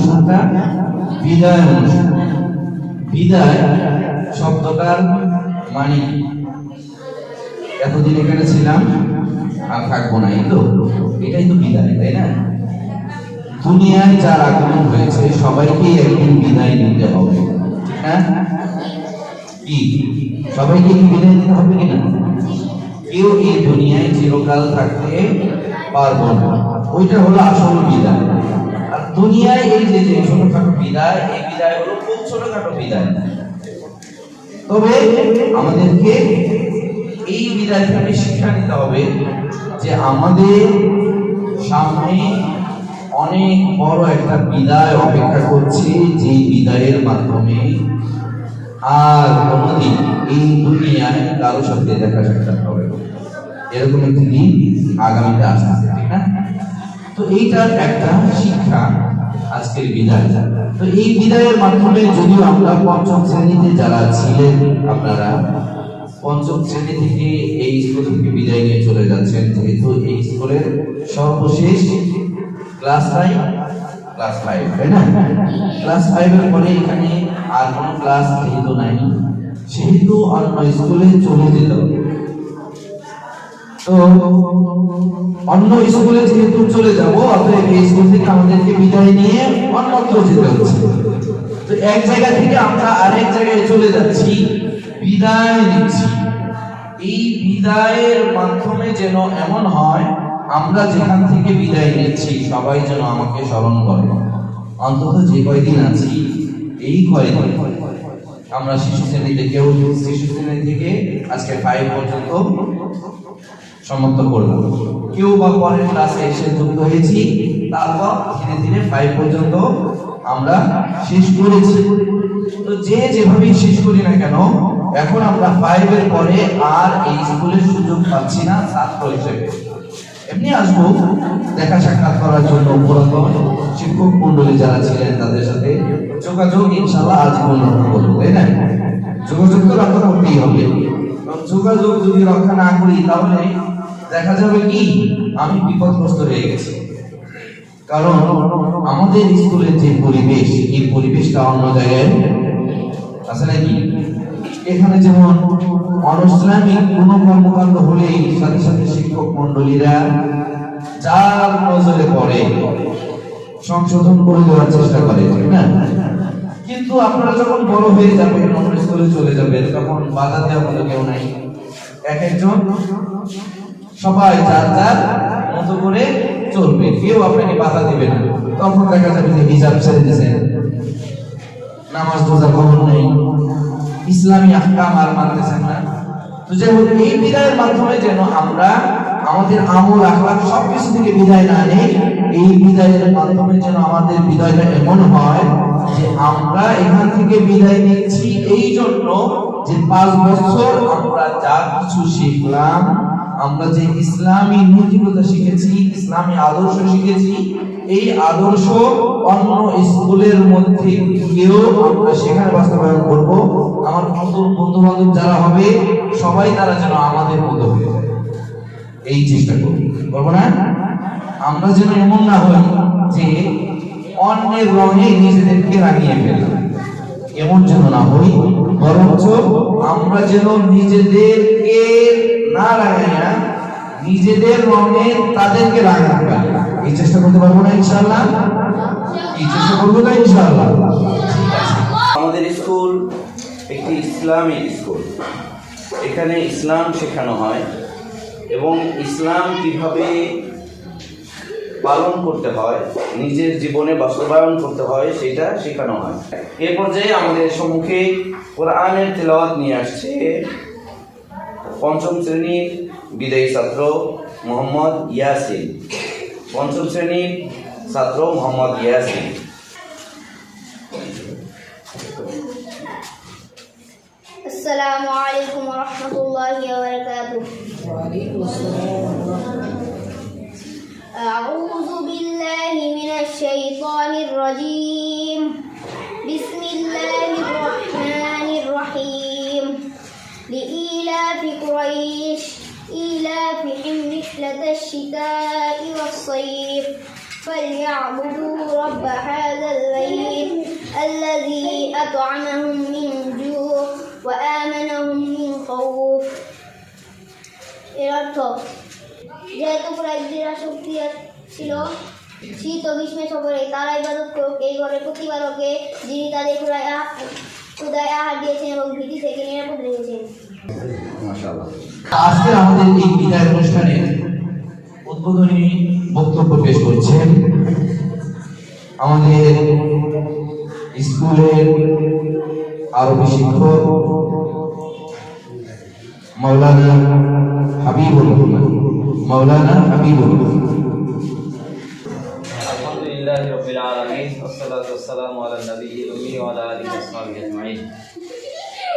অনুষ্ঠানটা বিদায় অনুষ্ঠান। বিদায় শব্দটার মানে এতদিন এখানে ছিলাম আর থাকবো না, এই তো এটাই তো বিদায়, তাই না? দুনিয়ায় যার আগমন হয়েছে সবাইকে একদিন বিদায় নিতে হবে, ঠিক না? কি সবাইকে কি বিদায় নিতে হবে কিনা? কেউ এই দুনিয়ায় চিরকাল থাকতে পারবো না, ওইটা হলো আসল বিদায়। আর দুনিয়ায় এই যে যে ছোটখাটো বিদায়, এই বিদায় হলো খুব ছোটখাটো বিদায়। তবে আমাদেরকে এই বিদায় থেকে শিক্ষা নিতে হবে যে আমাদের সামনে অনেক বড় একটা বিদায় অপেক্ষা করছে, যে বিদায়ের মাধ্যমে আর কোনদিন এই দুনিয়ায় কারো সাথে দেখা সাক্ষাৎ হবে এরকম একটি দিন আগামীতে আসছে, ঠিক না? তো এইটার একটা শিক্ষা আজকের বিদায়। তো এই বিদায়ের মাধ্যমে যদিও আমরা পঞ্চম শ্রেণীতে যারা ছিলেন, আপনারা পঞ্চম শ্রেণী থেকে এই স্কুল থেকে বিদায় নিয়ে চলে যাচ্ছেন, যেহেতু এই স্কুলের সর্বশেষ ক্লাস 5, তাই না? ক্লাস 5 এর পরে এখানে আর কোনো ক্লাস যেহেতু নাই, সেহেতু অন্য স্কুলে চলে যেতে হবে। তো অন্য স্কুলে যেহেতু চলে যাব, অতএব এই স্কুল থেকে আমাদেরকে বিদায় নিয়ে অন্যত্র যেতে হচ্ছে। তো এক জায়গা থেকে আমরা আরেক জায়গায় চলে যাচ্ছি, বিদায় নিচ্ছি। এই বিদায়ের মাধ্যমে যেন এমন হয় আমরা যেখান থেকে বিদায় নিচ্ছি সবাই যেন আমাকে স্মরণ করে। অন্তত যে কয়দিন আছি এই কয়দিন আমরা শিশু শ্রেণীতে, কেউ শিশু শ্রেণী থেকে আজকে 5 পর্যন্ত সমাপ্ত করলাম, কেউ বা পরের ক্লাসে এসে যুক্ত হয়েছি, তারপর ধীরে ধীরে 5 পর্যন্ত আমরা শেষ করেছি। তো যে যেভাবে শেষ করি না কেন, এখন আমরা 5 এর পরে আর এই স্কুলের সুযোগ পাচ্ছি না ছাত্র হিসেবে। এমনি আসবো দেখা সাক্ষাৎ করার জন্য, পুরাতন শিক্ষক মন্ডলী যারা ছিলেন তাদের সাথে যোগাযোগ ইনশাআল্লাহ আজীবন রক্ষা করবো, তাই না? যোগাযোগ তো রক্ষা করতেই হবে। যোগাযোগ যদি রক্ষা না করি তাহলে দেখা যাবে কি আমি বিপদগ্রস্ত হয়ে গেছি। কারণ আমাদের স্কুলের যে পরিবেশ, এই পরিবেশটা অন্য জায়গায় আছে নাকি? এখানে যেমন অনিসলামিক কোনো কর্মকাণ্ড হলেই সাথে সাথে শিক্ষক মন্ডলীরা যার নজরে পড়ে সংশোধন করে দেওয়ার চেষ্টা করে, ঠিক না? কিন্তু আপনারা যখন বড় হয়ে যাবেন, অন্য স্কুলে চলে যাবেন, তখন বাধা দেওয়ার মতো কেউ নাই। এক একজন সবাই যার যার মতো করে চলবে, কেউ আপনাকে বাধা দিবে না। তখন দেখা যাবে যে হিজাব ছেড়ে দিয়েছেন, নামাজ রোজা খবর নেই, ইসলামী আহকাম আর মানতেছেন না। তো যাই হোক, এই বিদায়ের মাধ্যমে যেন আমরা আমাদের আমল আখলাক সবকিছু থেকে বিদায় না নেই। এই বিদায়ের মাধ্যমে যেন আমাদের বিদায়টা এমন হয় যে আমরা এখান থেকে বিদায় নিচ্ছি এই জন্য যে 5 বছর আমরা যা কিছু শিখলাম, আমরা যে ইসলামী নৈতিকতা শিখেছি, ইসলামী আদর্শ শিখেছি, এই আদর্শ অন্য স্কুলের মধ্যে গিয়েও আমরা সেখানে বাস্তবায়ন করব। আমার বন্ধু বান্ধব যারা হবে সবাই তারা যেন আমাদের মতো হয়ে যায়, এই চেষ্টা করবো না? আমরা যেন এমন না হই যে অন্যের রঙে নিজেদেরকে রাঙিয়ে ফেললাম, এমন যেন না হই। বরঞ্চ আমরা যেন নিজেদেরকে না রাঙাইয়া নিজেদের রঙে তাদেরকে রাঙাতে পারি, এই চেষ্টা করতে পারবো না ইনশাআল্লাহ? এই চেষ্টা করবো না ইনশাআল্লাহ? আমাদের স্কুল একটি ইসলামিক স্কুল, এখানে ইসলাম শেখানো হয় এবং ইসলাম কিভাবে পালন করতে হয়, নিজের জীবনে বাস্তবায়ন করতে হয় সেটা শেখানো হয়। এ পর্যায়ে আমাদের সম্মুখে কোরআনের তেলাওয়াত নিয়ে আসছে 5ম শ্রেণীর বিদায়ী ছাত্র মোহাম্মদ ইয়াসিন। 5ম শ্রেণীর ছাত্র মোহাম্মদ ইয়াসিন। السلام عليكم ورحمة الله وبركاته. أعوذ بالله من الشيطان الرجيم. بسم الله الرحمن الرحيم. لإيلاف قريش إيلافهم رحلة الشتاء والصيف فليعبدوا رب هذا البيت الذي أطعمهم من جوع وآمنهم من خوف। এর অর্থ, যেহেতু কুরাইশদের শক্তি ছিল শীত ও গ্রীষ্মের সফরে, তারা ইবাদত করুক এই ঘরের প্রতিপালকে, যিনি তাদের ক্ষুধায় আহার দিয়েছেন এবং ভীতি থেকে নিরাপদ রেখেছেন। মাশাআল্লাহ। আজকে আমাদের এই বিদায় অনুষ্ঠানে উদ্বোধনী বক্তব্য পেশ করছেন আমাদের স্কুলের আরবি শিক্ষক মাওলানা হাবিবুর রহমান। আলহামদুলিল্লাহি রাব্বিল আলামিন ওয়াসসালাতু ওয়াসসালামু আলা নবিয়্যিল উম্মি ওয়া আলা আলিহি ওয়া সাহবিহি আজমাইন।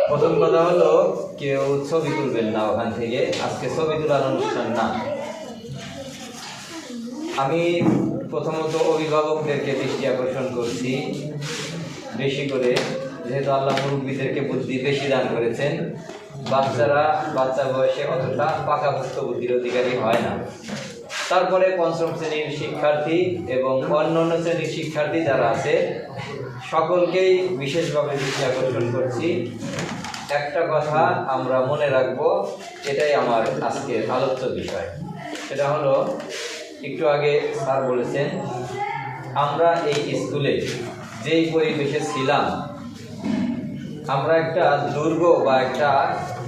প্রথম কথা হলো, কেউ ছবি তুলবেন না ওখান থেকে, আজকে ছবি তোলার অনুষ্ঠান না। আমি প্রথমত অভিভাবকদেরকে দৃষ্টি আকর্ষণ করছি বেশি করে, যেহেতু আল্লাহ মুরব্বীদেরকে বুদ্ধি বেশি দান করেছেন। বাচ্চা বয়সে অতটা পাকাপোক্ত বুদ্ধির অধিকারী হয় না। তারপরে পঞ্চম শ্রেণীর শিক্ষার্থী এবং অন্যান্য শ্রেণীর শিক্ষার্থী যারা আছে সকলকেই বিশেষভাবে দৃষ্টি আকর্ষণ করছি। একটা কথা আমরা মনে রাখবো, এটাই আমার আজকের আলোচ্য বিষয়। সেটা হলো, একটু আগে স্যার বলেছেন, আমরা এই স্কুলে যেই পরিবেশে ছিলাম, আমরা একটা দুর্গ বা একটা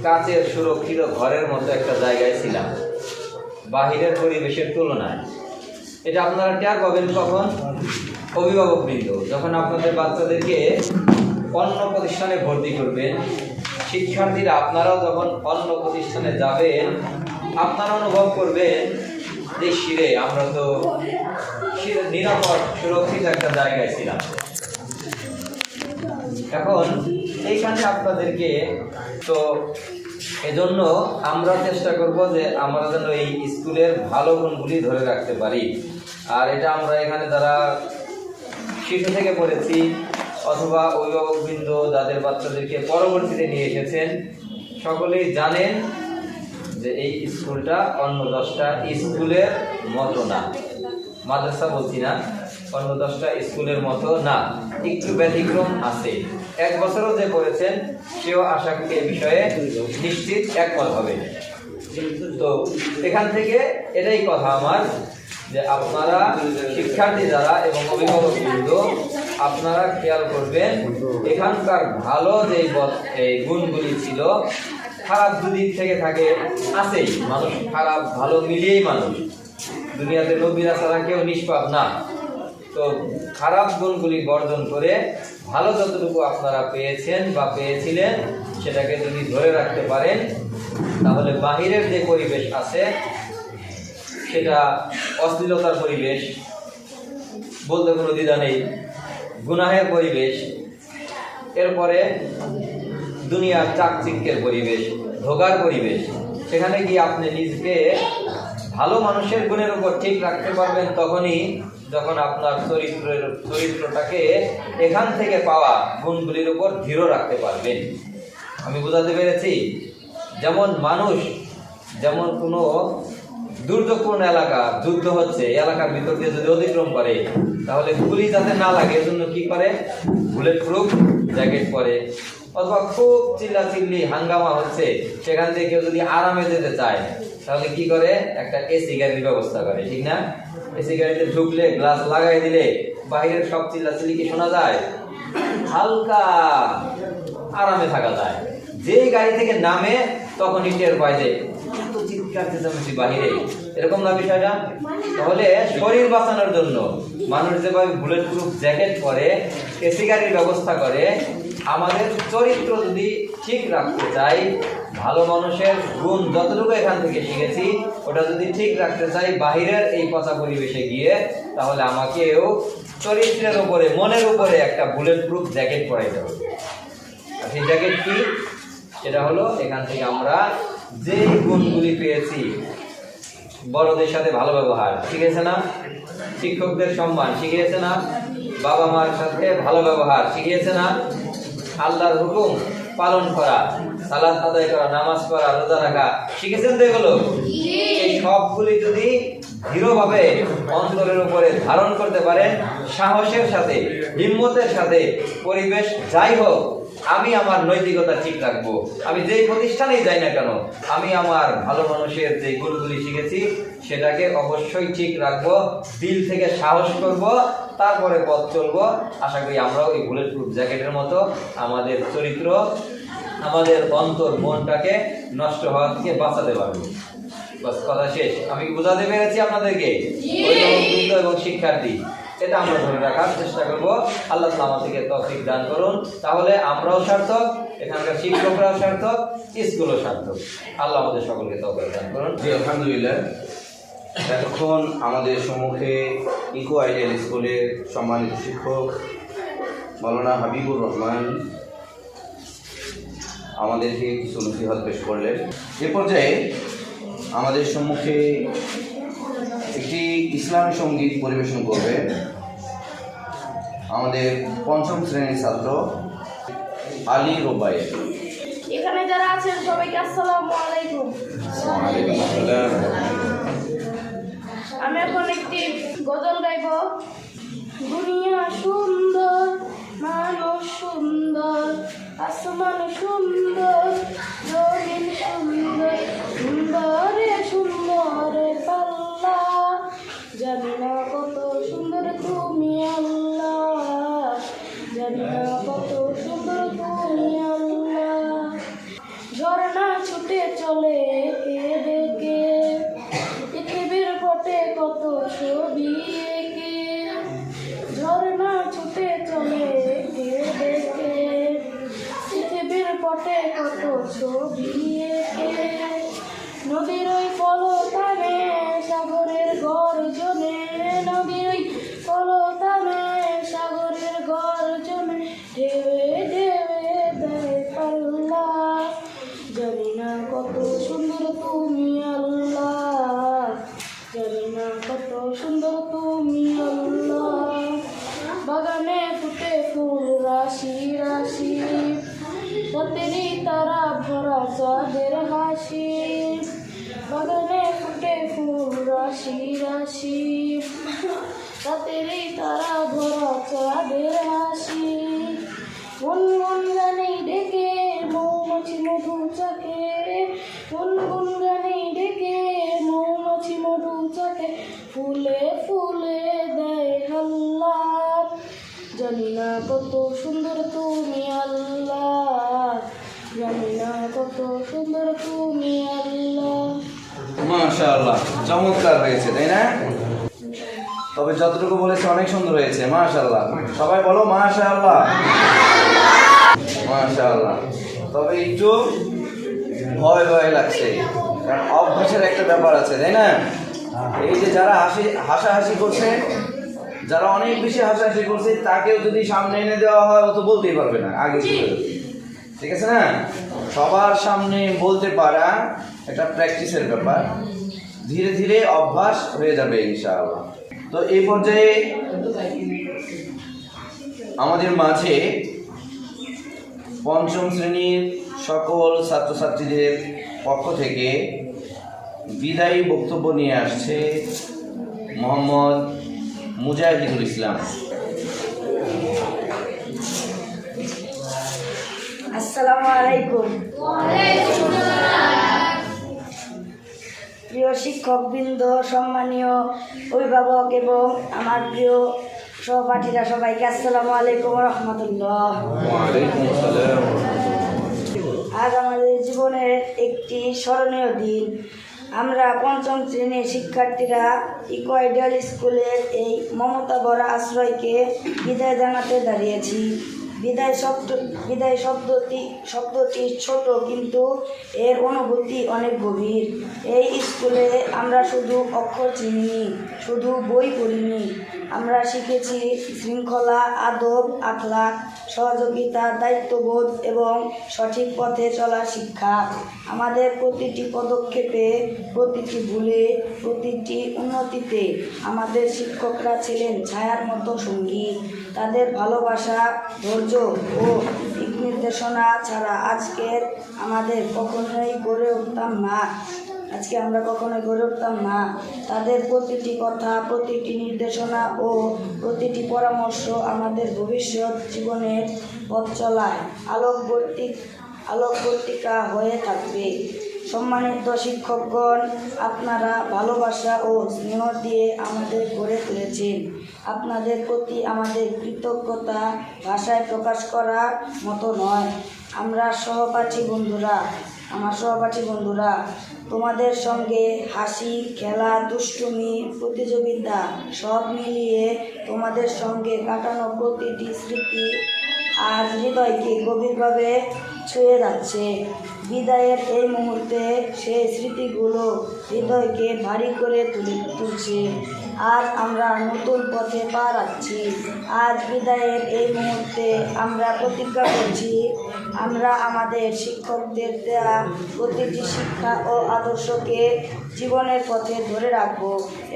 কাচের সুরক্ষিত ঘরের মতো একটা জায়গায় ছিলাম বাহিরের পরিবেশের তুলনায়। এটা আপনারা টের পাবেন কখন? অভিভাবকবৃন্দ যখন আপনাদের বাচ্চাদেরকে অন্য প্রতিষ্ঠানে ভর্তি করবেন, শিক্ষার্থীরা আপনারাও যখন অন্য প্রতিষ্ঠানে যাবেন, আপনারা অনুভব করবেন যে শিরে আমরা তো নিরাপদ সুরক্ষিত একটা জায়গায় ছিলাম। এখন এইখানে আপনাদেরকে তো এজন্য আমরা চেষ্টা করব যে আমরা যেন এই স্কুলের ভালো গুণগুলি ধরে রাখতে পারি। আর এটা আমরা এখানে যারা শিশু থেকে পড়েছি অথবা অভিভাবকবৃন্দ যাদের বাচ্চাদেরকে পরবর্তীতে নিয়ে এসেছেন, সকলেই জানেন যে এই স্কুলটা অন্য 10টা স্কুলের মতো না। মাদ্রাসা বলছি না, অন্য 10টা স্কুলের মতো না, একটু ব্যতিক্রম আছে। 1 বছরও যে পড়েছেন সেও আশা করি এ বিষয়ে নিশ্চিত একমত হবে। তো এখান থেকে এটাই কথা আমার, যে আপনারা শিক্ষার্থী যারা এবং অভিভাবকবৃন্দ আপনারা খেয়াল করবেন, এখানকার ভালো যে এই গুণগুলি ছিল, খারাপ দুদিক থেকে থাকে আছেই, মানুষ খারাপ ভালো মিলিয়েই মানুষ, দুনিয়াতে নবীরা ছাড়া কেউ নিষ্পাপ না। তো খারাপ গুণগুলি বর্জন করে ভালো যতটুকু আপনারা পেয়েছেন বা পেয়েছিলেন সেটাকে যদি ধরে রাখতে পারেন, তাহলে বাহিরের যে পরিবেশ আছে সেটা অশ্লীলতার পরিবেশ, বলতে কোনো দ্বিধা নেই, গুনাহের পরিবেশ, এরপরে দুনিয়ার চাকচিক্যের পরিবেশ, ধোঁকার পরিবেশ, সেখানে গিয়ে আপনি নিজকে ভালো মানুষের গুণের উপর ঠিক রাখতে পারবেন তখনই যখন আপনার চরিত্রটাকে এখান থেকে পাওয়া গুণগুলির উপর দৃঢ় রাখতে পারবেন। আমি বোঝাতে পেরেছি? যেমন মানুষ, যেমন কোনো দুর্যোগপূর্ণ এলাকা, যুদ্ধ হচ্ছে, এলাকার ভিতর দিয়ে যদি অতিক্রম করে তাহলে গুলি যাতে না লাগে এজন্য কি করে? বুলেট প্রুফ জ্যাকেট পরে। অথবা খুব চিল্লাচিল্লি হাঙ্গামা হচ্ছে, সেখান থেকে কেউ যদি আরামে যেতে চায় তাহলে কি করে? একটা এসি গাড়ির ব্যবস্থা করে, ঠিক না? এসি গাড়িতে ঢুকলে গ্লাস লাগাই দিলে বাইরের সব চিল্লাচিল্লি কি শোনা যায়? হালকা আরামে থাকা যায়। যেই গাড়ি থেকে নামে তখনই টের পায় যে এত চিৎকার চেঁচামেচি বাহিরে, এরকম না বিষয়টা? তাহলে শরীর বাঁচানোর জন্য মানুষ যেভাবে বুলেট প্রুফ জ্যাকেট পরে, এসি গাড়ির ব্যবস্থা করে, আমাদের চরিত্র যদি ঠিক রাখতে চাই, ভালো মানুষের গুণ যতটুকু এখান থেকে শিখেছি ওটা যদি ঠিক রাখতে চাই বাহিরের এই পচা পরিবেশে গিয়ে, তাহলে আমাকেও চরিত্রের উপরে, মনের উপরে একটা বুলেট প্রুফ জ্যাকেট পরাইতে হবে। আর সেই জ্যাকেট কি? সেটা হলো এখান থেকে আমরা যে গুণগুলি পেয়েছি, বড়দের সাথে ভালো ব্যবহার শিখেছে না, শিক্ষকদের সম্মান শিখিয়েছে না, বাবা মার সাথে ভালো ব্যবহার শিখিয়েছে না, আল্লাহর হুকুম পালন করা, সালাত আদায় করা, নামাজ পড়া, রোজা রাখা শিখেছেন তো? এগুলো এই সবগুলি যদি দৃঢ়ভাবে অন্তরের উপরে ধারণ করতে পারেন, সাহসের সাথে, হিম্মতের সাথে, পরিবেশ যাই হোক আমি আমার নৈতিকতা ঠিক রাখবো। আমি যেই প্রতিষ্ঠানেই যাই না কেন আমি আমার ভালো মানুষের যে গুণগুলি শিখেছি সেটাকে অবশ্যই ঠিক রাখবো, দিল থেকে সাহস করব, তারপরে পথ চলবো। আশা করি আমরাও এই বুলেট প্রুফ জ্যাকেটের মতো আমাদের চরিত্র, আমাদের অন্তর, মনটাকে নষ্ট হওয়া থেকে বাঁচাতে পারবো। বাস, কথা শেষ। আমি বোঝাতে পেরেছি আপনাদেরকে? অভিভাবকবৃন্দ এবং শিক্ষার্থী, এটা আমরা ধরে রাখার চেষ্টা করব। আল্লাহ তাআলা আমাদেরকে তৌফিক দান করুন। তাহলে আমরাও সার্থক, এখানকার শিক্ষকরাও সার্থক, স্কুলও সার্থক। আল্লাহ আমাদের সকলকে তৌফিক দান করুন। জি, আলহামদুলিল্লাহ। এতক্ষণ আমাদের সম্মুখে ইকো আইডিয়াল স্কুলের সম্মানিত শিক্ষক মাওলানা হাবিবুর রহমান আমাদেরকে কিছু নসিহত পেশ করলেন। এ পর্যায়ে আমাদের সম্মুখে একটি ইসলামী সঙ্গীত পরিবেশন করবে আমাদের পঞ্চম শ্রেণীর ছাত্র আলী রোবাই। এখানে যারা আছেন সবাইকে আসসালামু আলাইকুম। আমি এখন একটি গজল গাইব। দুনিয়া সুন্দর, মানুষ সুন্দর, আসমান সুন্দর, জমিন সুন্দর, সুন্দরে সুন্দরে পাল্লা, জানি না কত সুন্দর তুমি আল্লাহ, জানি না কত সুন্দর তুমি আল্লাহ। ঝর্ণা ছুটে চলে কে দেখে, পৃথিবীর পটে কত ছবি এঁকে, ঝর্ণা ছুটে চলে কে দেখে, পৃথিবীর পটে কত ছবি এঁকে। নদীর ওই পলতানে সাগরের গর্জনে, নদীর ওই পলতানে সাগরের গর্জনে, ঢেউয়ে ঢেউয়ে দেয় পাল্লা, জানি না কত সুন্দর তুমি আল্লাহ, জানি না কত সুন্দর তুমি আল্লাহ। বাগানে ফুটে ফুল রাশি রাশি, রাতেরই তারা ভরা চাঁদের হাসি, বাগানে ফুটে ফুল রাশি রাশি, রাতেরই তারা ভরা চাঁদের হাসি। গুনগুন গানে ডেকে মৌমাছি মধু চাকে, গুনগুন গানে ডেকে মৌমাছি মধু চাকে, ফুলে ফুলে দেয় হাল্লা, জানি না কত সুন্দর তুমি আল্লাহ, জানি না কত সুন্দর তুমি আল্লাহ। মাশাআল্লাহ, চমৎকার হয়েছে, তাই না? তবে যতটুকু বলেছে অনেক সুন্দর হয়েছে। মাশাআল্লাহ, সবাই বলো মাশাআল্লাহ। মাশাআল্লাহ। তবে একটু ভয় ভয় লাগছে, কারণ অভ্যাসের একটা ব্যাপার আছে, তাই না? এই যে যারা হাসাহাসি করছে, যারা অনেক বেশি হাসাহাসি করছে, তাকেও যদি সামনে এনে দেওয়া হয় ও তো বলতেই পারবে না আগে থেকে। ঠিক আছে না? সবার সামনে বলতে পারা একটা প্র্যাকটিসের ব্যাপার, ধীরে ধীরে অভ্যাস হয়ে যাবে ইনশাআল্লাহ। তো এই পর্যায়ে আমাদের মাঝে পঞ্চম শ্রেণীর সকল ছাত্রছাত্রীদের পক্ষ থেকে বিদায়ী বক্তব্য নিয়ে আসছে মোহাম্মদ মুজাহিদুল ইসলাম। আসসালামু আলাইকুম। প্রিয় শিক্ষকবৃন্দ, সম্মানীয় অভিভাবক এবং আমার প্রিয় সহপাঠীরা, সবাইকে আসসালামু আলাইকুম ওয়া রাহমাতুল্লাহ। আজ আমাদের জীবনের একটি স্মরণীয় দিন। আমরা পঞ্চম শ্রেণীর শিক্ষার্থীরা ইকো আইডিয়াল স্কুলের এই মমতা ভরা আশ্রয়কে বিদায় জানাতে দাঁড়িয়েছি। বিদায় শব্দটি ছোট, কিন্তু এর অনুভূতি অনেক গভীর। এই স্কুলে আমরা শুধু অক্ষর চিনিনি, শুধু বই পড়িনি, আমরা শিখেছি শৃঙ্খলা, আদব, আখলাক, সহযোগিতা, দায়িত্ববোধ এবং সঠিক পথে চলার শিক্ষা। আমাদের প্রতিটি পদক্ষেপে, প্রতিটি ভুলে, প্রতিটি উন্নতিতে আমাদের শিক্ষকরা ছিলেন ছায়ার মতো সঙ্গী। তাদের ভালোবাসা, ধৈর্য ও দিক নির্দেশনা ছাড়া আজকের আমাদের কখনোই গড়ে উঠতাম না। আজকে আমরা কখনোই গড়ে উঠতাম না। তাদের প্রতিটি কথা, প্রতিটি নির্দেশনা ও প্রতিটি পরামর্শ আমাদের ভবিষ্যৎ জীবনের পথ চলায় আলোকবর্তিকা হয়ে থাকবে। সম্মানিত শিক্ষকগণ, আপনারা ভালোবাসা ও স্নেহ দিয়ে আমাদের গড়ে তুলেছেন। আপনাদের প্রতি আমাদের কৃতজ্ঞতা ভাষায় প্রকাশ করার মতো নয়। আমার সহপাঠী বন্ধুরা, তোমাদের সঙ্গে হাসি, খেলা, দুষ্টুমি, প্রতিযোগিতা সব মিলিয়ে তোমাদের সঙ্গে কাটানো প্রতিটি স্মৃতি আজ হৃদয়কে গভীরভাবে ছুঁয়ে যাচ্ছে। বিদায়ের এই মুহূর্তে সেই স্মৃতিগুলো হৃদয়কে ভারী করে তুলছে। আজ আমরা নতুন পথে পা রাখছি। আজ বিদায়ের এই মুহূর্তে আমরা প্রতিজ্ঞা করছি, আমরা আমাদের শিক্ষকদের দেওয়া প্রতিটি শিক্ষা ও আদর্শকে জীবনের পথে ধরে রাখব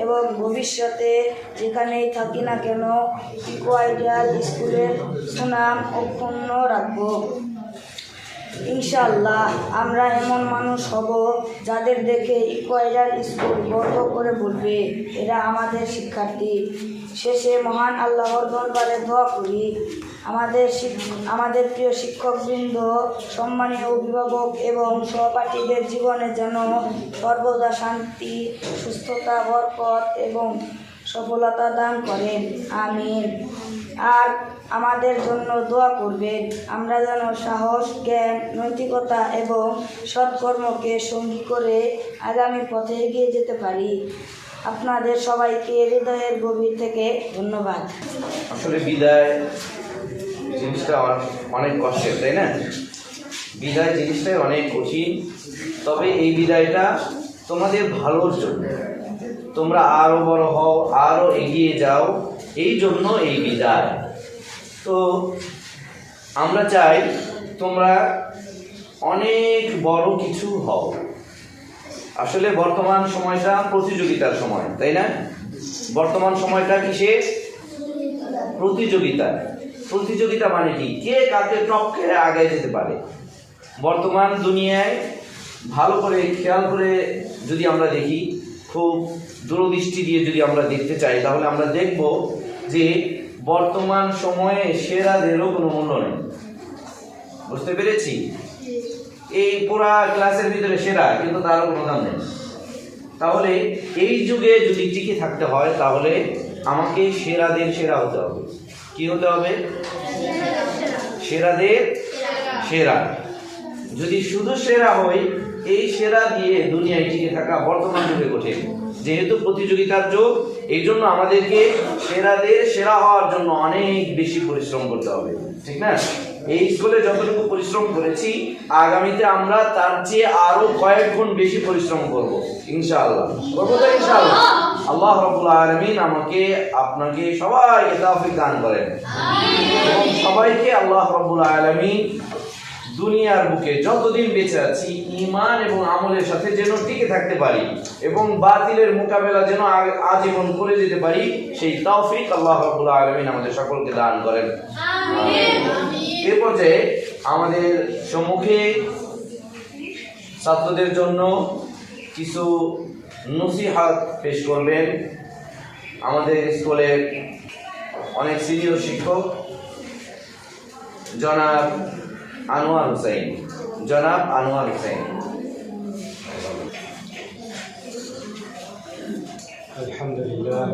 এবং ভবিষ্যতে যেখানেই থাকি না কেন ইকো আইডিয়াল স্কুলের সুনাম অক্ষুণ্ণ রাখব। ইনশাআল্লাহ আমরা এমন মানুষ হব যাদের দেখে ইকো আইডিয়াল স্কুল গর্ব করে বলবে, এরা আমাদের শিক্ষার্থী। শেষে মহান আল্লাহর দরবারে দোয়া করি, আমাদের প্রিয় শিক্ষকবৃন্দ, সম্মানীয় অভিভাবক এবং সহপাঠীদের জীবনে যেন সর্বদা শান্তি, সুস্থতা, বরকত এবং সফলতা দান করেন। আমিন। আর আমাদের জন্য দোয়া করবেন, আমরা যেন সাহস, জ্ঞান, নৈতিকতা এবং সৎকর্মকে সঙ্গী করে আগামী পথে এগিয়ে যেতে পারি। আপনাদের সবাইকে হৃদয়ের গভীর থেকে ধন্যবাদ। আসলে বিদায় জিনিসটা অনেক কষ্টের, তাই না? বিদায় জিনিসটাই অনেক কঠিন। তবে এই বিদায়টা তোমাদের ভালোর জন্য, তোমরা আরও বড় হও, আরও এগিয়ে যাও, এই জন্য এই বিদায়। তো আমরা চাই তোমরা অনেক বড় কিছু হও। আসলে বর্তমান সময়টা প্রতিযোগিতার সময়, তাই না? বর্তমান সময়টা কিসের? প্রতিযোগিতা মানে কি? কে কাকে টপকে আগে যেতে পারে। বর্তমান দুনিয়ায় ভালো করে খেয়াল করে যদি আমরা দেখি, খুব দূরদৃষ্টি দিয়ে যদি আমরা দেখতে চাই, তাহলে আমরা দেখব যে বর্তমান সময়ে সেরাদেরও কোনো মূল্য নেই। বুঝতে পেরেছি? এই পুরা ক্লাসের ভিতরে সেরা, কিন্তু তারও কোনো দাম নেই। তাহলে এই যুগে যদি টিকে থাকতে হয়, তাহলে আমাকে সেরাদের সেরা হতে হবে। কি হতে হবে? সেরাদের সেরা। যদি শুধু সেরা হই, এই সেরা দিয়ে দুনিয়ায় টিকে থাকা বর্তমান যুগে কঠিন। যেহেতু প্রতিযোগিতার যুগ, এই জন্য আমাদেরকে সেরাদের সেরা হওয়ার জন্য অনেক বেশি পরিশ্রম করতে হবে, ঠিক না? এই স্কুলে যতটুকু পরিশ্রম করেছি, আগামীতে আমরা তার চেয়ে আরো কয়েক গুণ বেশি পরিশ্রম করব ইনশাআল্লাহ। করবো তো ইনশাআল্লাহ? আল্লাহ রাব্বুল আলামিন আমাকে, আপনাকে সবাইকে তৌফিক দান করেন এবং সবাইকে আল্লাহ রাব্বুল আলামিন দুনিয়ার বুকে যতদিন বেঁচে আছি ঈমান এবং আমলের সাথে যেন টিকে থাকতে পারি এবং বাতিলের মোকাবেলা যেন আজীবন করে যেতে পারি, সেই তৌফিক আল্লাহ রাব্বুল আলামিন আমাদের সকলকে দান করেন। এই পর্যায়ে আমাদের সম্মুখে ছাত্রদের জন্য কিছু নসিহত পেশ করবেন আমাদের স্কুলের অনেক সিনিয়র শিক্ষক জনাব আনোয়ার হুসাইন। আলহামদুলিল্লাহ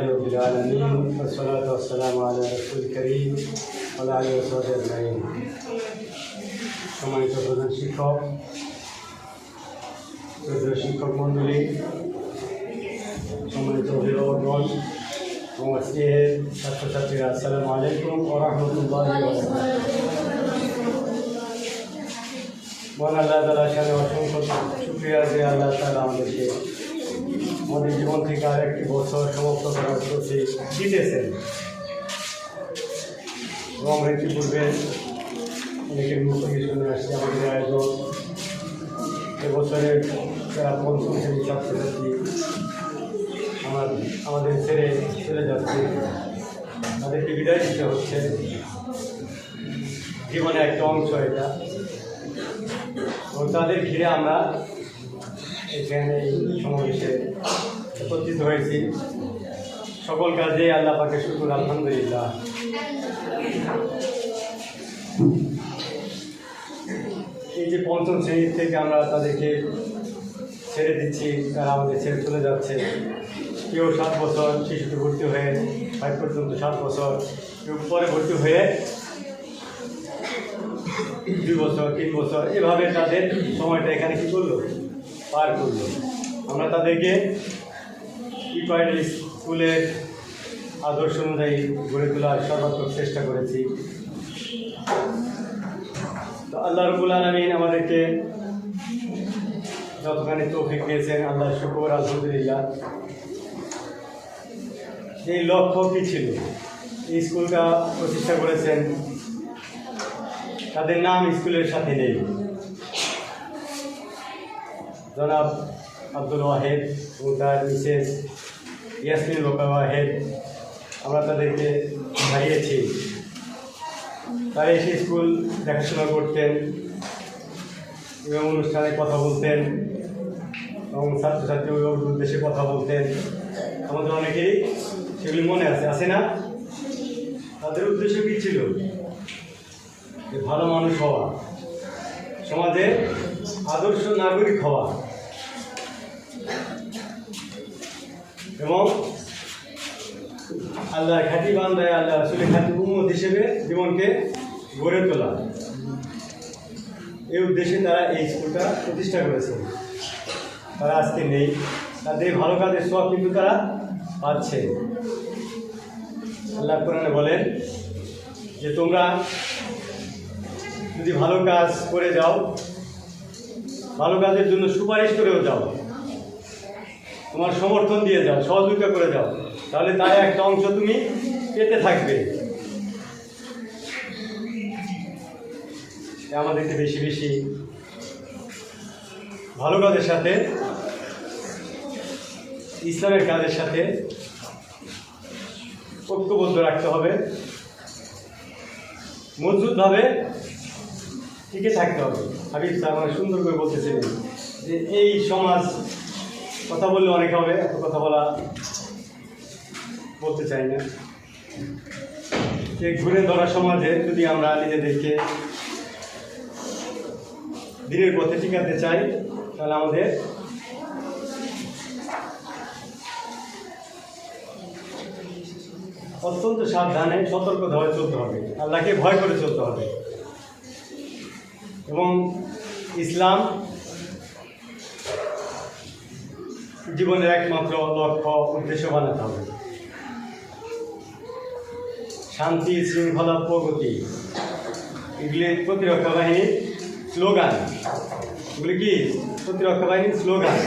রাব্বিল আলামিন ওয়া সালাতু ওয়া সালামু আলা রাসূলিল কারীম ওয়া আলা আলিহি ওয়া সাহবিহি আজমাইন। সম্মানিত প্রধান শিক্ষক, শিক্ষক মণ্ডলী, সম্মানিত অভিভাবকগণ এবং আজকের ছাত্রছাত্রীরা, আসসালামু আলাইকুম ওয়া রাহমাতুল্লাহি ওয়া বারাকাতুহু। মহান আল্লাহ তাআলার সাথে অসংখ্য শুকরিয়া যে আল্লাহ তাআলা আমাদেরকে আমাদের জীবন থেকে আর একটি বছর সমাপ্ত করার প্রতি দিতেছেন এবং ইতিপূর্বে অনেকের মুখ থেকে শুনে আসছে আমাদের আয়োজন এবছরের যারা পঞ্চম শ্রেণীর ছাত্রছাত্রী আমাদের ছেড়ে চলে যাচ্ছে, তাদেরকে বিদায় দিতে হচ্ছে। জীবনে একটা অংশ এটা, এবং তাদের ঘিরে আমরা এখানে এই সমাবেশে একত্রিত হয়েছি। সকল কাজে আল্লাহ পাকের শুকর, আলহামদুলিল্লাহ। এই যে পঞ্চম শ্রেণী থেকে আমরা তাদেরকে ছেড়ে দিচ্ছি, তারা আমাদের ছেড়ে চলে যাচ্ছে। কেউ 7 বছর শিশুতে ভর্তি হয়ে 5 পর্যন্ত 7 বছর, কেউ পরে ভর্তি হয়ে 2 বছর 3 বছর, এভাবে তাদের সময়টা এখানে কী করলো, পার করলো। আমরা তাদেরকে ইকোয়াইডাল স্কুলের আদর্শ অনুযায়ী গড়ে তোলার সর্বাত্মক চেষ্টা করেছি। তো আল্লাহ রাব্বুল আলামিন আমাদেরকে যতখানি তৌফিক দিয়েছেন, আল্লাহ শুকর, আলহামদুলিল্লাহ। এই লক্ষ্য কী ছিল, এই স্কুলটা প্রতিষ্ঠা করেছেন, তাদের নাম স্কুলের সাথে নেই। জনাব আব্দুল ওয়াহেদ এবং তার মিসেস ইয়াসমিন রোকা ওয়াহেদ, আমরা তাদেরকে হারিয়েছি। তারা এসে স্কুল দেখাশোনা করতেন এবং অনুষ্ঠানে কথা বলতেন এবং ছাত্রছাত্রী অভিভাবকদের উদ্দেশ্যে কথা বলতেন। আমাদের অনেকেরই সেগুলি মনে আছে না? তাদের উদ্দেশ্য কী ছিল? যে ভালো মানুষ হওয়া, সমাজে আদর্শ নাগরিক হওয়া এবং আল্লাহর খাঁটি বান্দায়, আল্লাহ রাসূলের খাঁটি উম্মত হিসেবে জীবনকে গড়ে তোলা। এই উদ্দেশ্যে তারা এই স্কুলটা প্রতিষ্ঠা করেছে। তারা আজকে নেই, তাদের ভালো কাজের সব কিন্তু তারা পাচ্ছে। আল্লাহ কোরআনে বলেন যে তোমরা যদি ভালো কাজ করে যাও, ভালো কাজের জন্য সুপারিশ করেও যাও, তোমার সমর্থন দিয়ে যাও, সহযোগিতা করে যাও, তাহলে তার একটা অংশ তুমি পেতে থাকবে। আমাদেরকে বেশি বেশি ভালো কাজের সাথে, ইসলামের কাজের সাথে ঐক্যবদ্ধ রাখতে হবে, মজবুতভাবে টিকে থাকতে হবে। হাবিব স্যার আমার সুন্দর করে বলতেছিলেন যে এই সমাজ, কথা বললে অনেক হবে, এত কথা বলতে চাই না। এই ঘুরে ধরা সমাজে যদি আমরা নিজেদেরকে দিনের পথে টিকাতে চাই, তাহলে আমাদের অত্যন্ত সাবধানে, সতর্কভাবে চলতে হবে, আল্লাহকে ভয় করে চলতে হবে এবং ইসলাম জীবনের একমাত্র লক্ষ্য, উদ্দেশ্য বানাতে হবে। শান্তি, শৃঙ্খলা, প্রগতি, এগুলি প্রতিরক্ষা বাহিনীর স্লোগান। এগুলি কি প্রতিরক্ষা বাহিনীর স্লোগান?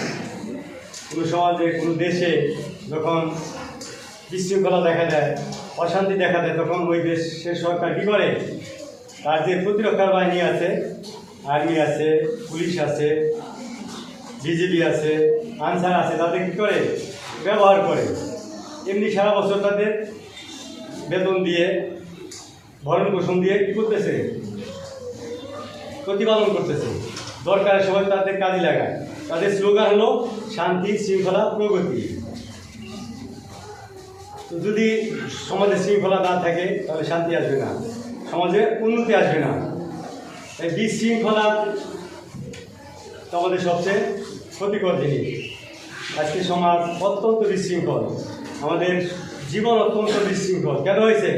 কোনো সমাজে, কোনো দেশে যখন বিশৃঙ্খলা দেখা দেয়, অশান্তি দেখা দেয়, তখন ওই দেশের সরকার কী করে? তার যে প্রতিরক্ষা বাহিনী আছে, আর্মি আছে, পুলিশ আছে, বিজিবি আছে, আনসার আছে, তাদের কী করে? ব্যবহার করে। এমনি সারা বছর তাদের বেতন দিয়ে, ভরণ পোষণ দিয়ে কী করতেছে? প্রতিপালন করতেছে। দরকারের সময় তাদের কাজে লাগায়। তাদের স্লোগান হলো শান্তি, শৃঙ্খলা, প্রগতি। তো যদি সমাজে শৃঙ্খলা না থাকে, তাহলে শান্তি আসবে না, সমাজে উন্নতি আসবে না। এই বিশৃঙ্খলা তো আমাদের সবচেয়ে ক্ষতিকর জিনিস। আজকে সমাজ অত্যন্ত বিশৃঙ্খল, আমাদের জীবন অত্যন্ত বিশৃঙ্খল। কেন হয়েছে?